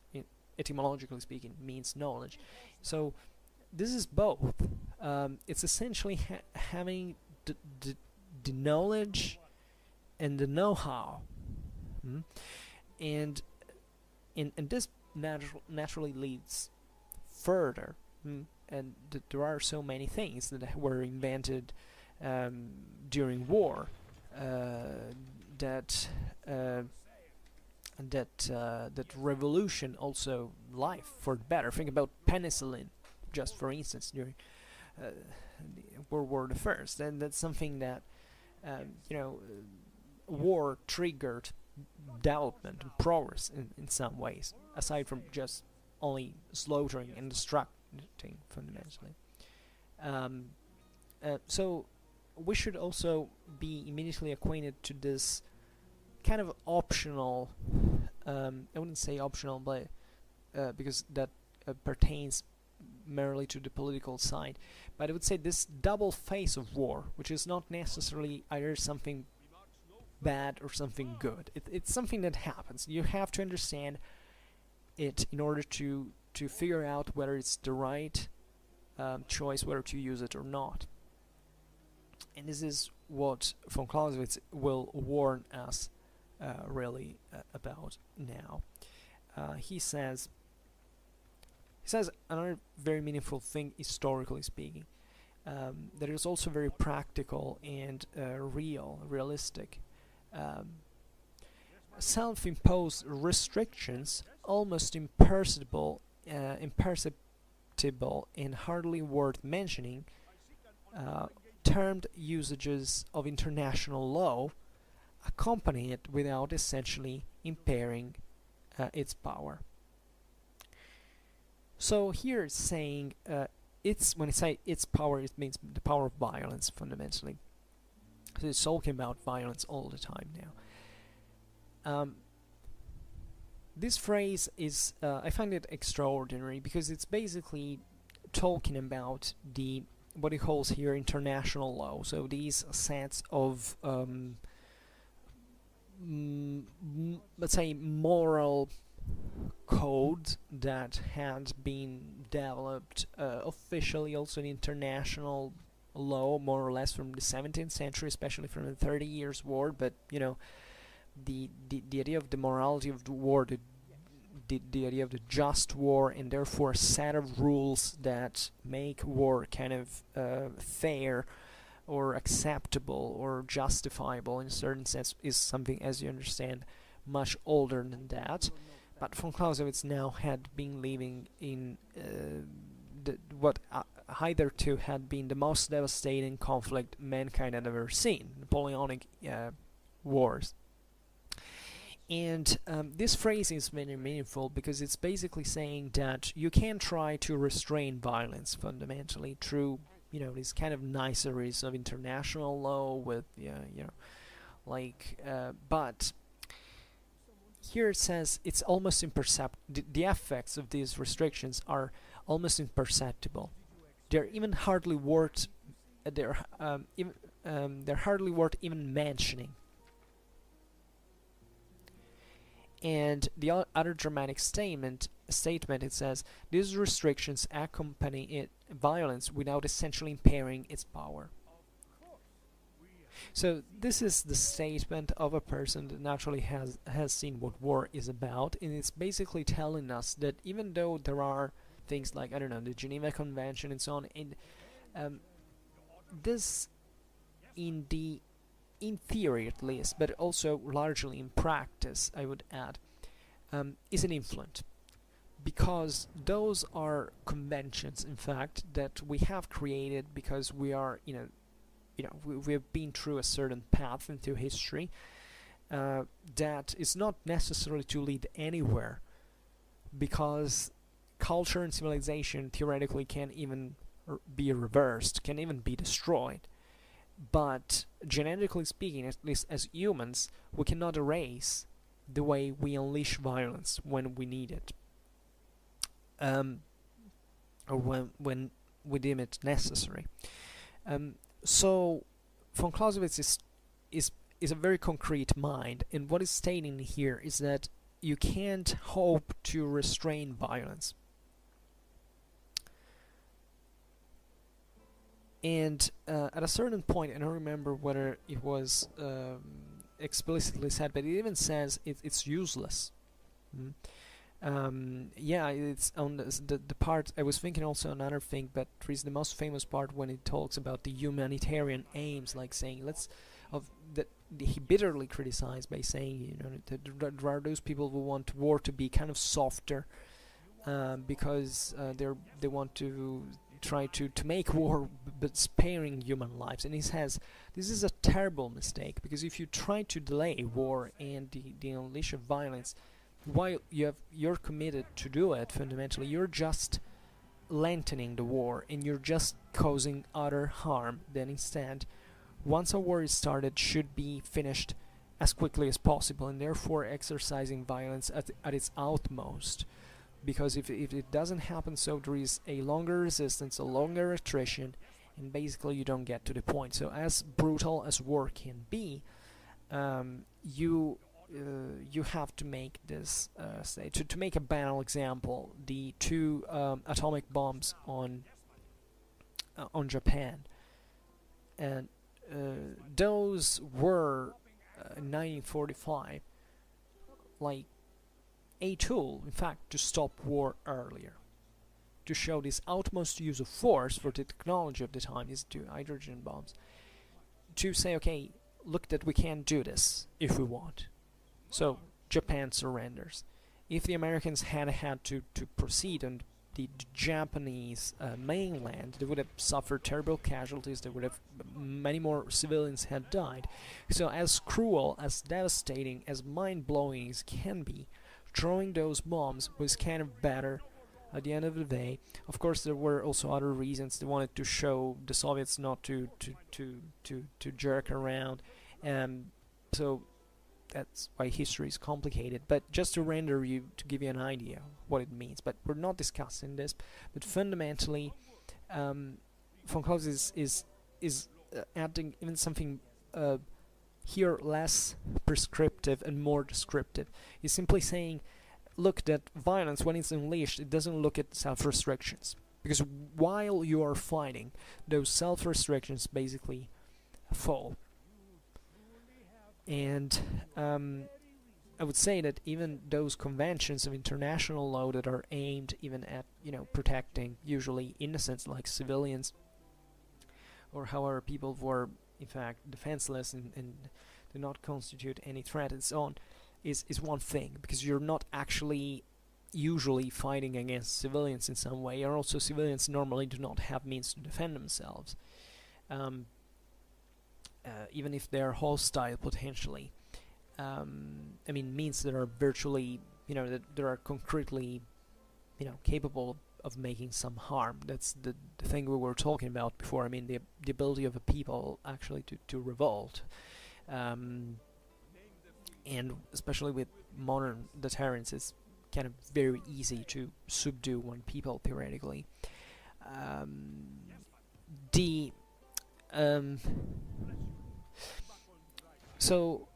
etymologically speaking, means knowledge. So this is both. It's essentially having the knowledge and the know-how, and this naturally leads further. And there are so many things that were invented during war that revolution also life for the better. Think about penicillin, just for instance, during World War I, and that's something that war triggered development and progress in some ways, aside from just only slaughtering and destructing fundamentally. So we should also be immediately acquainted to this kind of optional, I wouldn't say optional, but because that pertains merely to the political side, but I would say this double face of war, which is not necessarily either something bad or something good. It's something that happens. You have to understand it in order to figure out whether it's the right choice, whether to use it or not. And this is what von Clausewitz will warn us really about now. He says another very meaningful thing, historically speaking, that is also very practical and realistic. Self-imposed restrictions, almost imperceptible and hardly worth mentioning, termed usages of international law, accompany it without essentially impairing its power. So here it's saying when I say its power, it means the power of violence fundamentally. So it's talking about violence all the time now. This phrase is, I find it extraordinary, because it's basically talking about what he calls here international law. So these sets of, let's say, moral codes that had been developed officially also in international law, more or less from the 17th century, especially from the 30 Years' War. But the idea of the morality of the war, the idea of the just war, and therefore a set of rules that make war kind of fair, or acceptable or justifiable in a certain sense is something, as you understand, much older than that. But von Clausewitz now had been living in what hitherto had been the most devastating conflict mankind had ever seen, Napoleonic wars. And this phrase is very meaningful because it's basically saying that you can try to restrain violence fundamentally through, these kind of niceries of international law with, but here it says it's almost imperceptible. The effects of these restrictions are almost imperceptible. They're even hardly worth. They're hardly worth even mentioning. And the other dramatic statement it says these restrictions accompany violence without essentially impairing its power. So this is the statement of a person that naturally has seen what war is about, and it's basically telling us that even though there are things like, I don't know, the Geneva Convention and so on, and this in theory at least, but also largely in practice, I would add, is an influence, because those are conventions, in fact, that we have created because we are, we have been through a certain path into history that is not necessarily to lead anywhere, because culture and civilization theoretically can even be reversed, can even be destroyed. But genetically speaking, at least as humans, we cannot erase the way we unleash violence when we need it, or when we deem it necessary. So von Clausewitz is a very concrete mind, and what is stating here is that you can't hope to restrain violence. And at a certain point, I don't remember whether it was explicitly said, but it even says it's useless. Yeah, it's on the part. I was thinking also another thing, but there is the most famous part when it talks about the humanitarian aims, like saying he bitterly criticized by saying, that there are those people who want war to be kind of softer, because they want to try to make war but sparing human lives. And he says this is a terrible mistake, because if you try to delay war and the unleash of violence while you're committed to do it, fundamentally you're just lengthening the war and you're just causing utter harm. Then instead, once a war is started, should be finished as quickly as possible, and therefore exercising violence at its utmost. Because if it doesn't happen, so there is a longer resistance, a longer attrition, and basically you don't get to the point. So as brutal as war can be, you have to make this, say, to make a banal example, the two atomic bombs on Japan, and those were in 1945 like a tool, in fact, to stop war earlier, to show this utmost use of force for the technology of the time, these two hydrogen bombs, to say, okay, look that we can do this if we want. So Japan surrenders. If the Americans had to proceed on the Japanese mainland, they would have suffered terrible casualties. There would have many more civilians had died. So as cruel, as devastating, as mind-blowing as can be, throwing those bombs was kind of better at the end of the day. Of course, there were also other reasons. They wanted to show the Soviets not to jerk around, so that's why history is complicated. But just to give you an idea what it means. But we're not discussing this. But fundamentally, von Clausewitz is adding even something here less prescriptive and more descriptive. He's simply saying, look, that violence, when it's unleashed, it doesn't look at self-restrictions, because while you are fighting, those self-restrictions basically fall. And I would say that even those conventions of international law that are aimed even at protecting usually innocents like civilians, or however people were in fact defenseless and do not constitute any threat and so on, is one thing, because you're not actually usually fighting against civilians in some way, or also civilians normally do not have means to defend themselves, even if they're hostile potentially. I mean, means that are virtually, that are concretely, capable of making some harm. That's the thing we were talking about before. I mean, the ability of a people actually to revolt, and especially with modern deterrence, it's kind of very easy to subdue one people theoretically. So,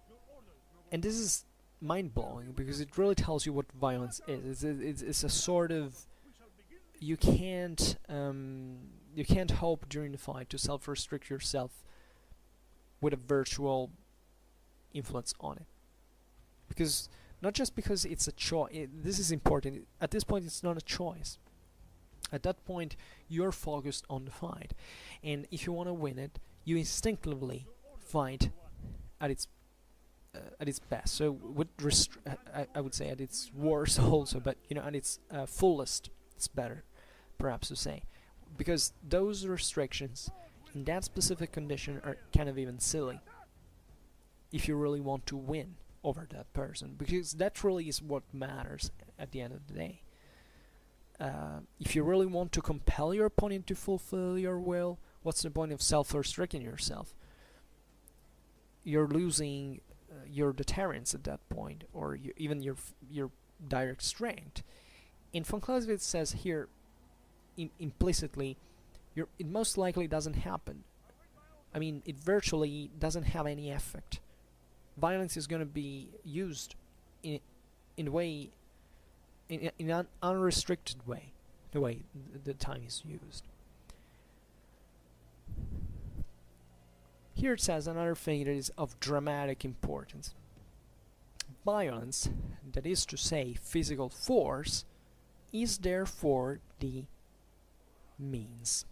and this is mind-blowing because it really tells you what violence is. It's a sort of, you can't hope during the fight to self-restrict yourself with a virtual influence on it, because not just because it's a choice. This is important. At this point, it's not a choice. At that point, you're focused on the fight, and if you want to win it, you instinctively fight at its best. So I would say at its worst also, but at its fullest, it's better perhaps to say, because those restrictions in that specific condition are kind of even silly if you really want to win over that person, because that really is what matters at the end of the day. If you really want to compel your opponent to fulfill your will, what's the point of self-restricting yourself? You're losing your deterrence at that point, or even your direct strength. And von Clausewitz says here implicitly, it most likely doesn't happen. I mean, it virtually doesn't have any effect. Violence is going to be used in a way, in an unrestricted way, the way the time is used. Here it says another thing that is of dramatic importance. Violence, that is to say physical force, is therefore the means.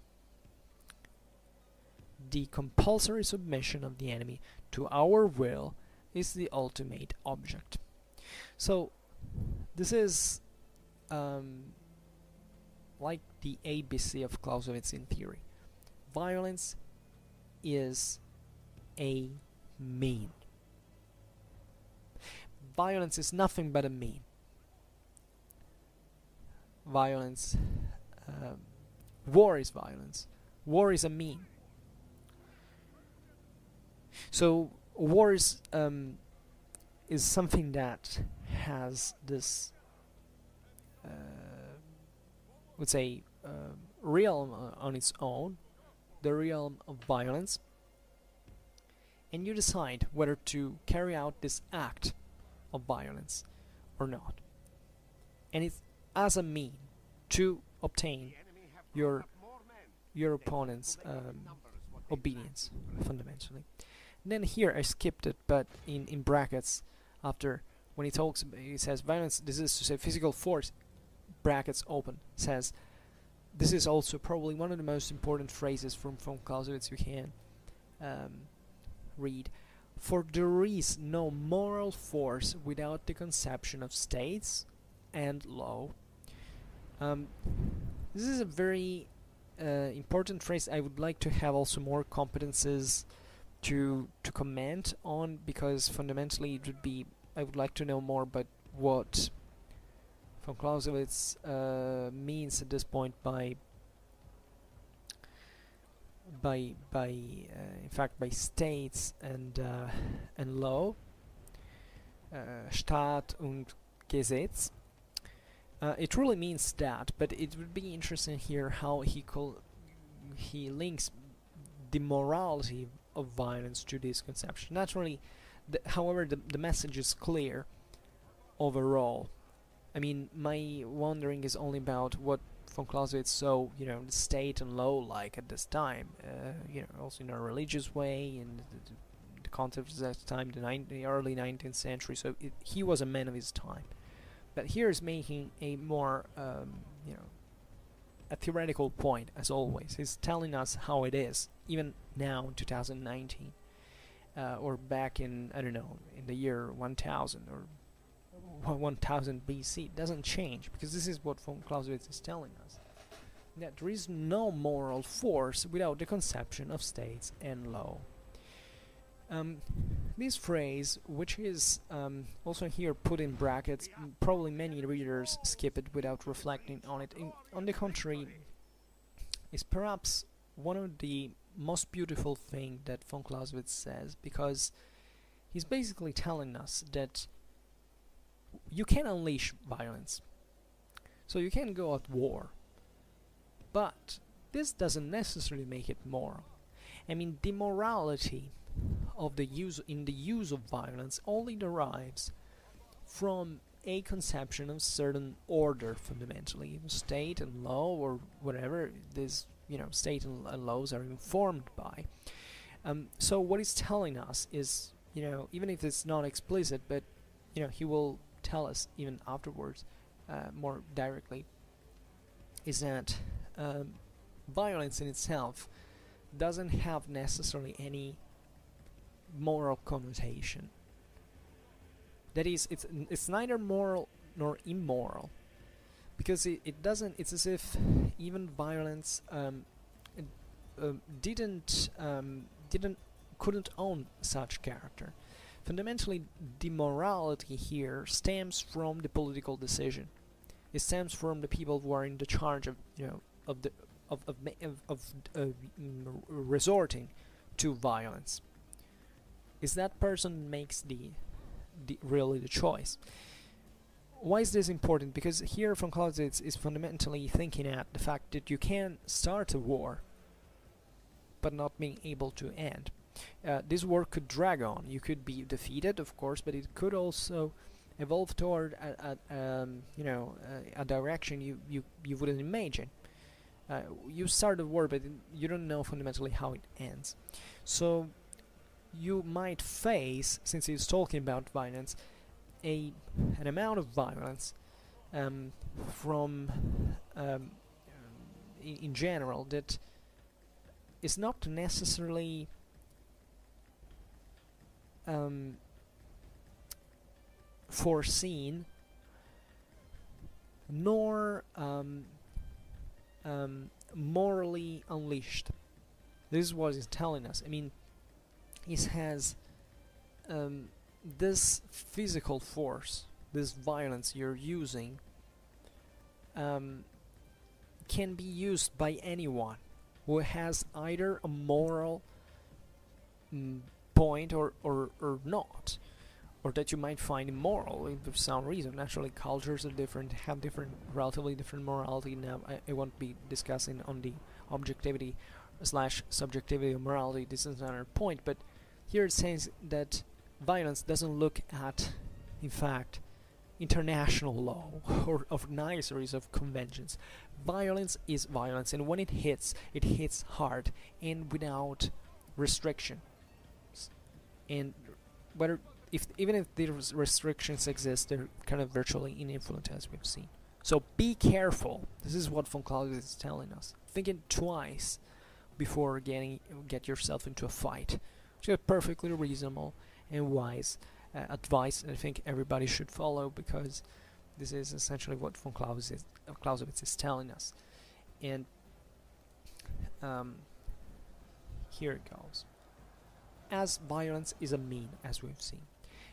The compulsory submission of the enemy to our will is the ultimate object. So this is like the ABC of Clausewitz in theory. Violence is a mean. Violence is nothing but a mean. Violence, war is violence. War is a mean. So war is something that has this, let's say, realm on its own, the realm of violence, and you decide whether to carry out this act of violence or not. And it's as a mean to obtain your opponent's obedience, fundamentally. And then here I skipped it, but in brackets, after when he talks, he says violence, this is to say physical force, brackets open, says, this is also probably one of the most important phrases from Clausewitz you can read. For there is no moral force without the conception of states and law. This is a very important phrase. I would like to have also more competences to comment on, because fundamentally it would be, I would like to know more about what von Clausewitz means at this point by in fact by states and law, Staat und Gesetz. It really means that, but it would be interesting here how he links the morality of violence to this conception. Naturally, however, the message is clear overall. I mean, my wondering is only about what von Clausewitz saw, the state and law like at this time, also in a religious way, in the context of that time, the early 19th century. So he was a man of his time. But here is making a more, a theoretical point, as always. He's telling us how it is, even now in 2019, or back in, I don't know, in the year 1000 or 1000 BC. It doesn't change, because this is what von Clausewitz is telling us, that there is no moral force without the conception of states and law. This phrase, which is also here put in brackets, probably many readers skip it without reflecting on it. On the contrary, is perhaps one of the most beautiful things that von Clausewitz says, because he's basically telling us that you can unleash violence, so you can go at war, but this doesn't necessarily make it moral. I mean, the morality of the use of violence only derives from a conception of certain order, fundamentally, state and law, or whatever this, state and laws are informed by. So what he's telling us is, even if it's not explicit, but he will tell us even afterwards, more directly, is that violence in itself doesn't have necessarily any moral connotation. That is, it's neither moral nor immoral, because it doesn't. It's as if even violence couldn't own such character. Fundamentally, the morality here stems from the political decision. It stems from the people who are in the charge of resorting to violence. Is that person makes really the choice. Why is this important? Because here von Clausewitz is fundamentally thinking at the fact that you can start a war but not being able to end. This war could drag on. You could be defeated, of course, but it could also evolve toward a direction you wouldn't imagine. You start a war, but you don't know fundamentally how it ends. So you might face, since he's talking about violence, an amount of violence from in general that is not necessarily foreseen nor morally unleashed. This is what he's telling us. I mean, he has this physical force, this violence you're using, can be used by anyone who has either a moral point or not, or that you might find immoral for some reason. Naturally, cultures are different, have relatively different morality. Now, I won't be discussing on the objectivity / subjectivity of morality. This is another point, but here it says that violence doesn't look at, in fact, international law or of niceties of conventions. Violence is violence, and when it hits hard and without restriction. And even if these restrictions exist, they're kind of virtually infinite, as we've seen. So be careful. This is what von Clausewitz is telling us. Thinking twice before get yourself into a fight, which is perfectly reasonable and wise advice, and I think everybody should follow, because this is essentially what von Clausewitz is telling us. And here it goes. As violence is a mean, as we've seen.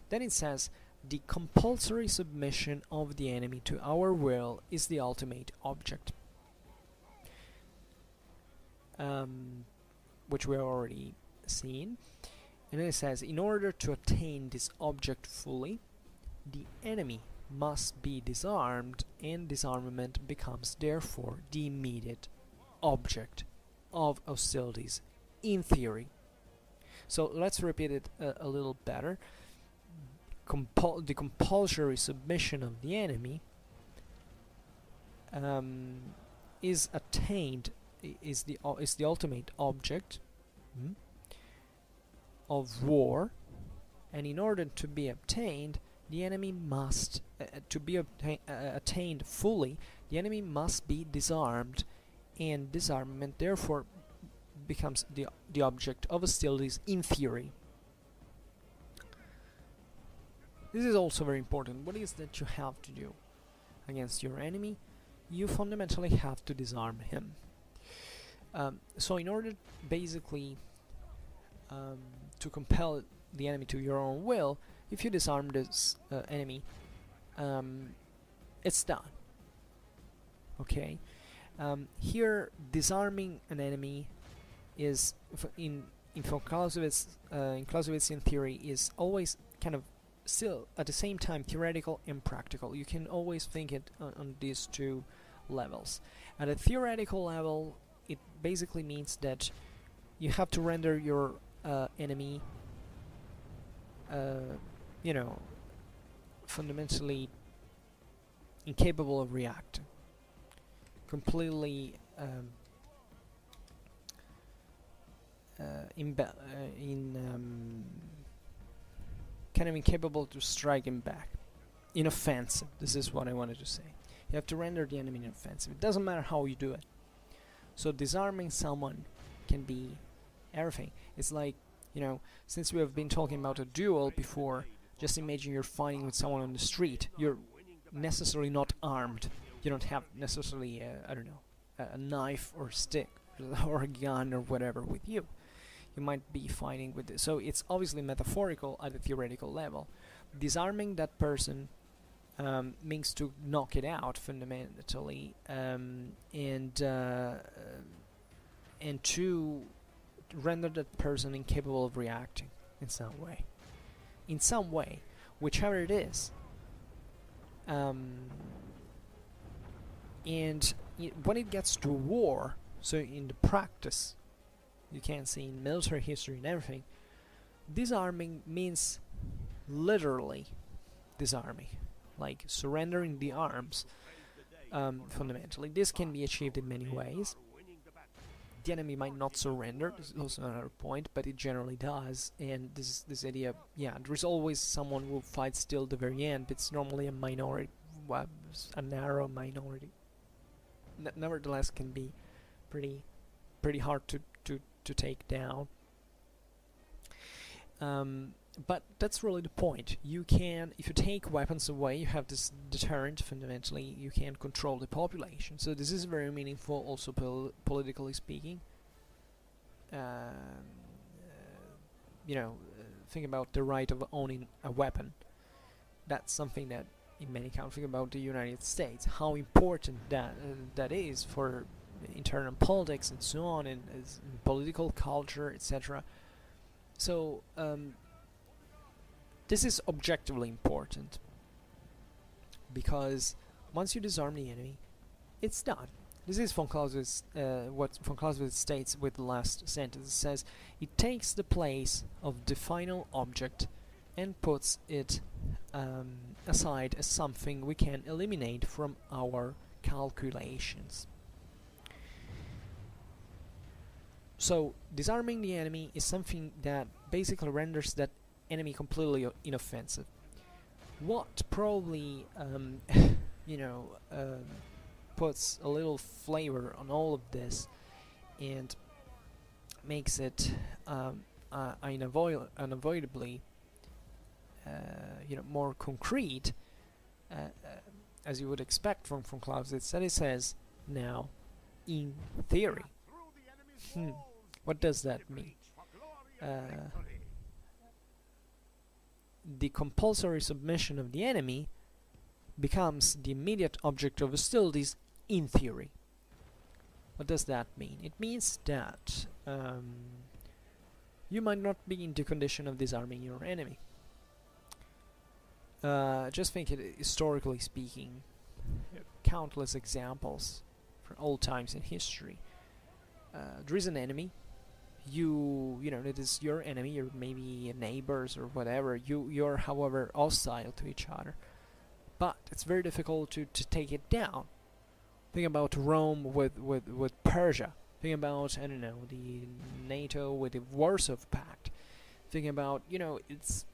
Then it says, the compulsory submission of the enemy to our will is the ultimate object. Which we have already seen. And then it says, in order to attain this object fully, the enemy must be disarmed, and disarmament becomes therefore the immediate object of hostilities, in theory. So let's repeat it a little better. The compulsory submission of the enemy is attained, is the ultimate object of war, and in order to be obtained, the enemy must attained fully. The enemy must be disarmed, and disarmament therefore becomes the object of hostilities in theory. This is also very important. What is that you have to do against your enemy? You fundamentally have to disarm him. So in order basically to compel the enemy to your own will, if you disarm this enemy, it's done. Okay? Here, disarming an enemy is, in Clausewitzian theory, is always kind of still at the same time theoretical and practical. You can always think it on these two levels. At a theoretical level, it basically means that you have to render your enemy, you know, fundamentally incapable of reacting, completely kind of incapable to strike him back. Inoffensive, this is what I wanted to say. You have to render the enemy inoffensive. It doesn't matter how you do it. So disarming someone can be everything. It's like, you know, since we have been talking about a duel before, just imagine you're fighting with someone on the street. You're necessarily not armed. You don't have necessarily, I don't know, a knife or stick or a gun or whatever with you. You might be fighting with this. So it's obviously metaphorical at a theoretical level. Disarming that person means to knock it out fundamentally, and to render that person incapable of reacting in some way. In some way, whichever it is. And when it gets to war, so in the practice, you can see in military history and everything, disarming means literally disarming, like surrendering the arms. Fundamentally, this can be achieved in many ways. The enemy might not surrender, this is also another point, but it generally does. And this idea, yeah, there's always someone who fights till the very end, but it's normally a minority, a narrow minority. Nevertheless, can be pretty hard to take down. But that's really the point. You can, if you take weapons away, you have this deterrent. Fundamentally, you can control the population. So this is very meaningful, also politically speaking. You know, think about the right of owning a weapon. That's something that, in many countries, think about the United States, how important that is for internal politics and so on, and political culture, etc. So this is objectively important, because once you disarm the enemy, it's done. This is von Clausewitz, what von Clausewitz states with the last sentence. It says, it takes the place of the final object and puts it aside as something we can eliminate from our calculations. So disarming the enemy is something that basically renders that enemy completely inoffensive. What probably you know, puts a little flavor on all of this and makes it unavoidably you know, more concrete, as you would expect from Clausewitz, that it says, now, in theory. What does that mean? The compulsory submission of the enemy becomes the immediate object of hostilities in theory. What does that mean? It means that you might not be in the condition of disarming your enemy. Just think it, historically speaking, countless examples from old times in history. There is an enemy. You know, it is your enemy. You're maybe neighbors or whatever. You're, however, hostile to each other. But it's very difficult to take it down. Think about Rome with Persia. Think about, I don't know, the NATO with the Warsaw Pact. Think about, you know, it's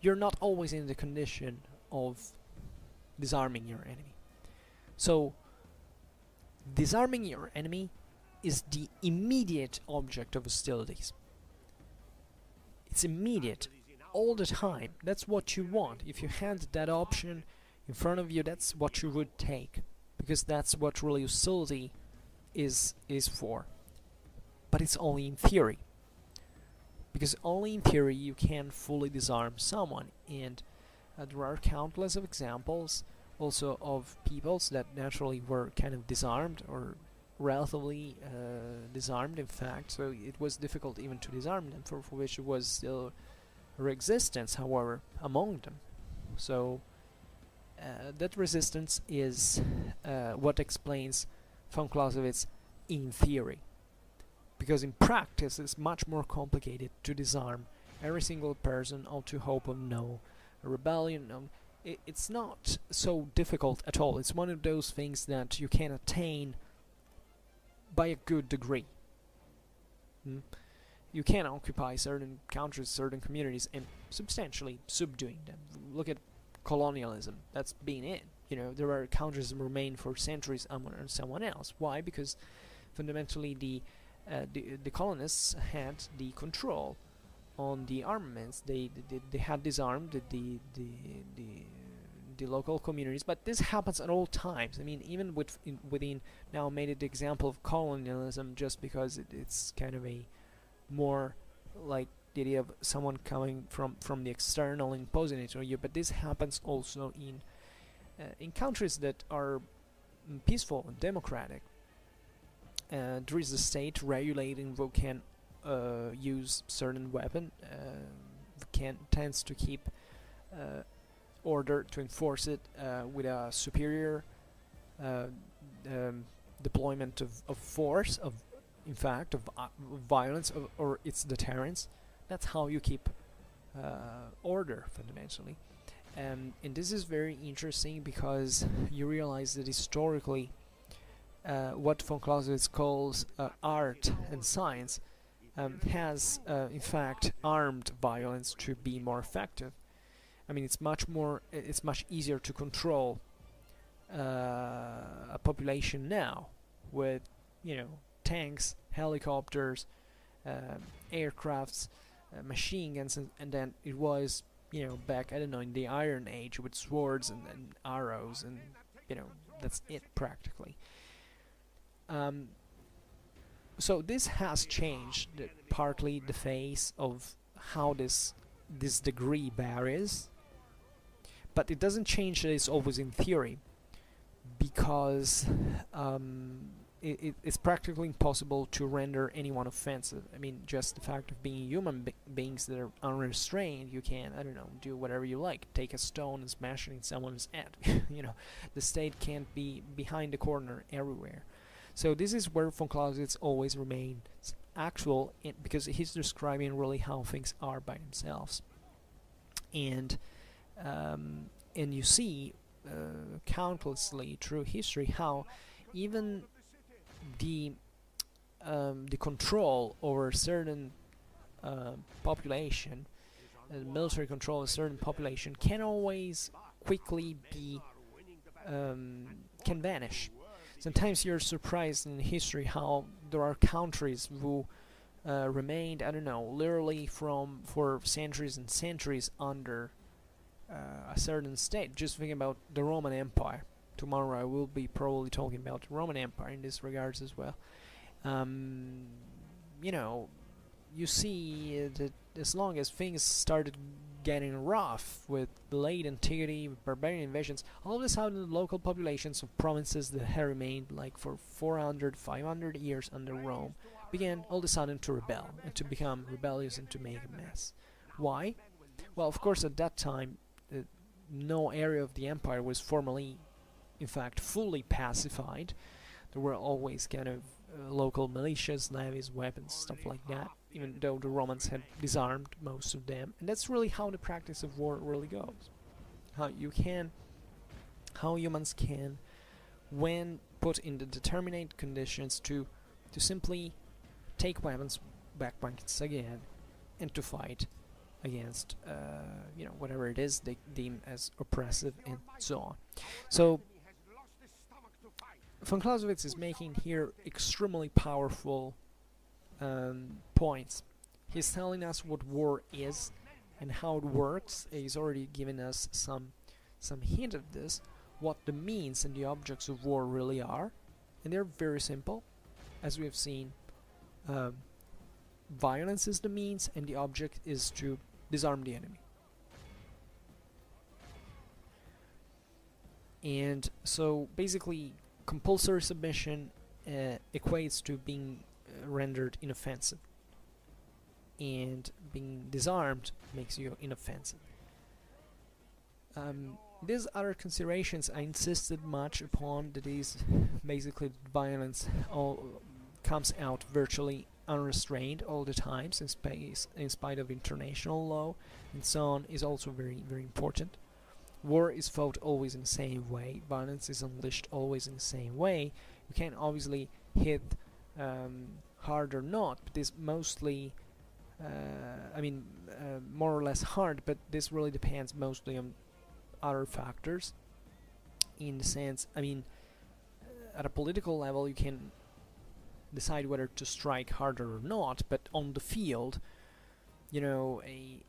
you're not always in the condition of disarming your enemy. So disarming your enemy is the immediate object of hostilities. It's immediate, all the time. That's what you want. If you had that option in front of you, that's what you would take, because that's what really hostility is for. But it's only in theory, because only in theory you can fully disarm someone, and there are countless of examples also of peoples that naturally were kind of disarmed, or relatively disarmed in fact, so it was difficult even to disarm them, for which it was still resistance, however, among them. So that resistance is what explains von Clausewitz in theory, because in practice it's much more complicated to disarm every single person or to hope of no rebellion. It's not so difficult at all. It's one of those things that you can attain by a good degree. You can occupy certain countries, certain communities, and substantially subduing them. Look at colonialism. That's been it. You know, there are countries that remain for centuries under someone else. Why? Because fundamentally the colonists had the control on the armaments. They had disarmed the local communities, but this happens at all times. I mean, even within now made it the example of colonialism, just because it's kind of a more like the idea of someone coming from the external imposing it on you. But this happens also in countries that are peaceful and democratic. There is a state regulating who can use certain weapon, tends to keep order, to enforce it with a superior deployment of force, in fact, of violence, or its deterrence. That's how you keep order, fundamentally. And this is very interesting, because you realize that historically what von Clausewitz calls art and science has in fact armed violence to be more effective. I mean, it's much easier to control a population now with, you know, tanks, helicopters, aircrafts, machine guns, and then it was, you know, back, I don't know, in the Iron Age with swords and arrows, and, you know, that's it practically. So this has changed partly the face of how this degree varies, but it doesn't change that it's always in theory, because it's practically impossible to render anyone offensive. I mean, just the fact of being human beings that are unrestrained, you can, I don't know, do whatever you like, take a stone and smash it in someone's head. You know, the state can't be behind the corner everywhere. So this is where von Clausewitz always remains actual, because he's describing really how things are by themselves. And you see countlessly through history how even the control over certain population, military control of a certain population, can always quickly be can vanish. Sometimes you're surprised in history how there are countries who remained, I don't know, literally for centuries and centuries under a certain state. Just thinking about the Roman Empire. Tomorrow I will be probably talking about the Roman Empire in this regards as well. You know, you see that as long as things started getting rough with late antiquity, barbarian invasions, all of a sudden the local populations of provinces that had remained like for 400, 500 years under Rome began all of a sudden to rebel and to become rebellious and to make a mess. Why? Well, of course, at that time no area of the empire was formally, in fact, fully pacified. There were always kind of local militias, levies, weapons, stuff like that, even though the Romans had disarmed most of them. And that's really how the practice of war really goes. How humans can, when put in the determinate conditions to simply take weapons back once again and to fight against you know, whatever it is they deem as oppressive and so on. So von Clausewitz is making here extremely powerful points. He's telling us what war is and how it works. He's already given us some hint of this, what the means and the objects of war really are, and they're very simple. As we have seen, violence is the means and the object is to disarm the enemy. And so basically compulsory submission equates to being rendered inoffensive, and being disarmed makes you inoffensive. These other considerations I insisted much upon, that is basically violence comes out virtually unrestrained all the time in spite of international law and so on, is also very, very important. War is fought always in the same way, violence is unleashed always in the same way. You can obviously hit hard or not, but this mostly more or less hard, but this really depends mostly on other factors. In the sense, at a political level you can decide whether to strike harder or not, but on the field, a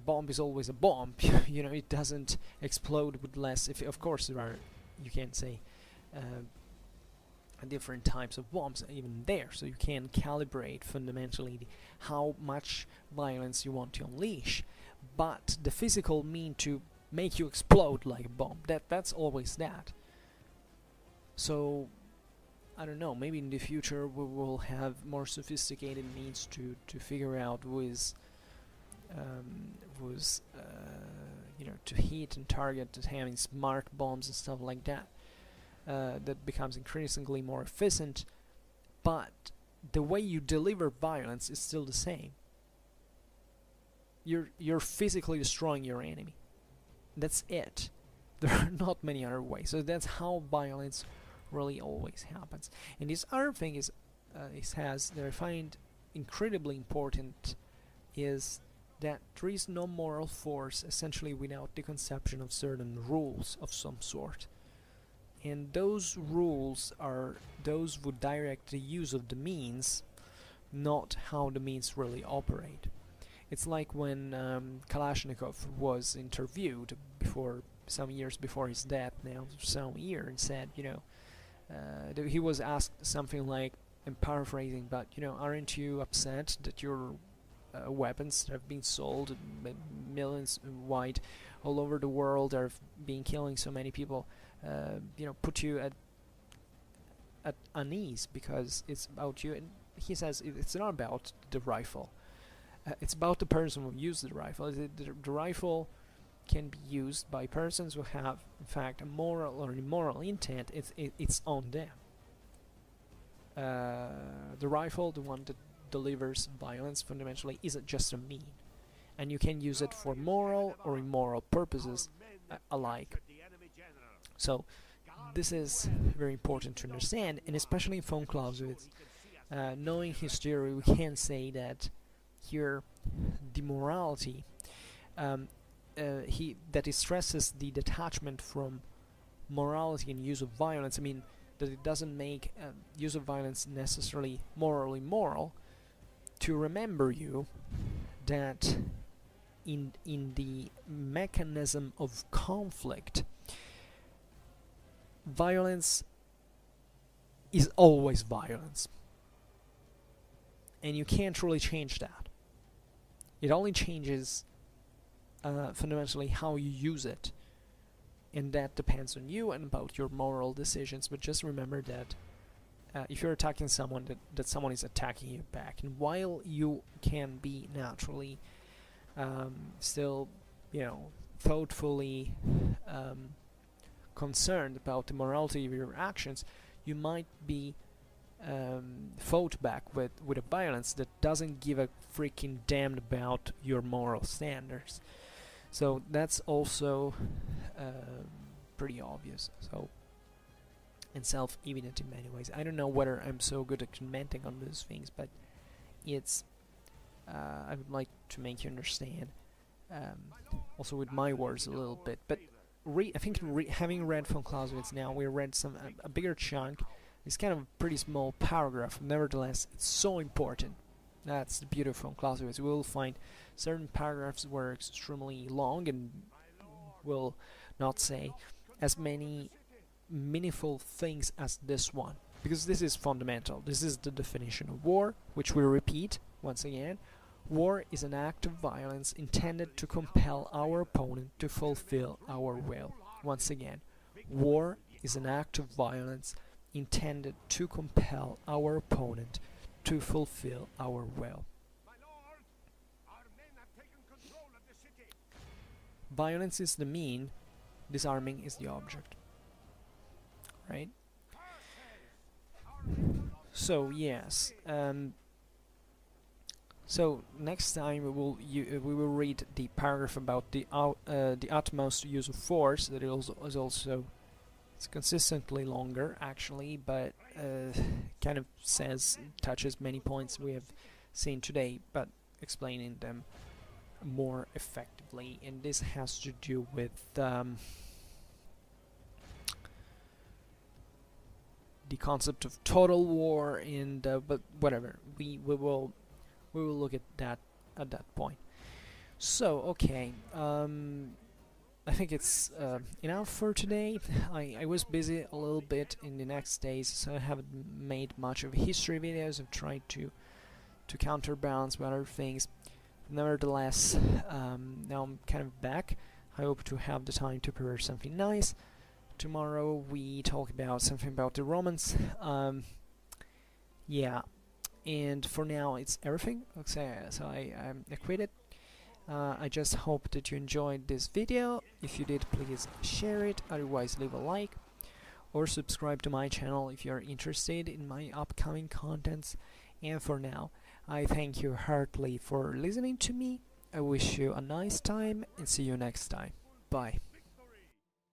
bomb is always a bomb. It doesn't explode with less. Of course there are, you can say, different types of bombs even there, so you can calibrate fundamentally how much violence you want to unleash, but the physical mean to make you explode like a bomb, that's always that. So I don't know, maybe in the future we will have more sophisticated means to figure out to hit and target, having smart bombs and stuff like that. That becomes increasingly more efficient, but the way you deliver violence is still the same. You're physically destroying your enemy. That's it. There are not many other ways. So that's how violence really always happens. And this other thing is that I find incredibly important is that there is no moral force essentially without the conception of certain rules of some sort. And those rules are those would direct the use of the means, not how the means really operate. It's like when Kalashnikov was interviewed some years before his death, now some year, and said, he was asked something like, I'm paraphrasing, but aren't you upset that your weapons have been sold millions wide all over the world, are being killing so many people, put you at unease because it's about you? And he says it's not about the rifle, it's about the person who used the rifle. The rifle can be used by persons who have in fact a moral or immoral intent. It's on them. The rifle, the one that delivers violence, fundamentally isn't just a mean, and you can use it for moral or immoral purposes alike. So this is very important to understand, and especially in Von Clausewitz, knowing his theory, we can say that here the morality that he stresses the detachment from morality and use of violence. That it doesn't make use of violence necessarily morally moral. To remember you that in the mechanism of conflict, violence is always violence, and you can't really change that. It only changes fundamentally how you use it, and that depends on you and about your moral decisions. But just remember that if you're attacking someone, that someone is attacking you back, and while you can be naturally still thoughtfully concerned about the morality of your actions, you might be fought back with a violence that doesn't give a freaking damn about your moral standards. So that's also pretty obvious, and self-evident in many ways. I don't know whether I'm so good at commenting on those things, but it's I would like to make you understand also with my words a little bit. But having read von Clausewitz now, we read a bigger chunk. It's kind of a pretty small paragraph, nevertheless, it's so important. That's the beauty of von Clausewitz. We will find certain paragraphs were extremely long and will not say as many meaningful things as this one, because this is fundamental. This is the definition of war, which we repeat once again. War is an act of violence intended to compel our opponent to fulfill our will. Once again, war is an act of violence intended to compel our opponent to fulfill our will. Violence is the mean, disarming is the object. Right? So yes, so next time we will read the paragraph about the utmost use of force. That is also it's consistently longer actually, but kind of touches many points we have seen today, but explaining them more effectively. And this has to do with the concept of total war, and but whatever, we will look at that point. So okay, I think it's enough for today. I was busy a little bit in the next days, so I haven't made much of history videos. I've tried to counterbalance with other things. Nevertheless, now I'm kind of back. I hope to have the time to prepare something nice. Tomorrow we talk about something about the Romans. Yeah, and for now it's everything. Okay, so I quit it. I just hope that you enjoyed this video. If you did, please share it. Otherwise, leave a like or subscribe to my channel if you're interested in my upcoming contents. And for now, I thank you heartily for listening to me. I wish you a nice time and see you next time. Bye.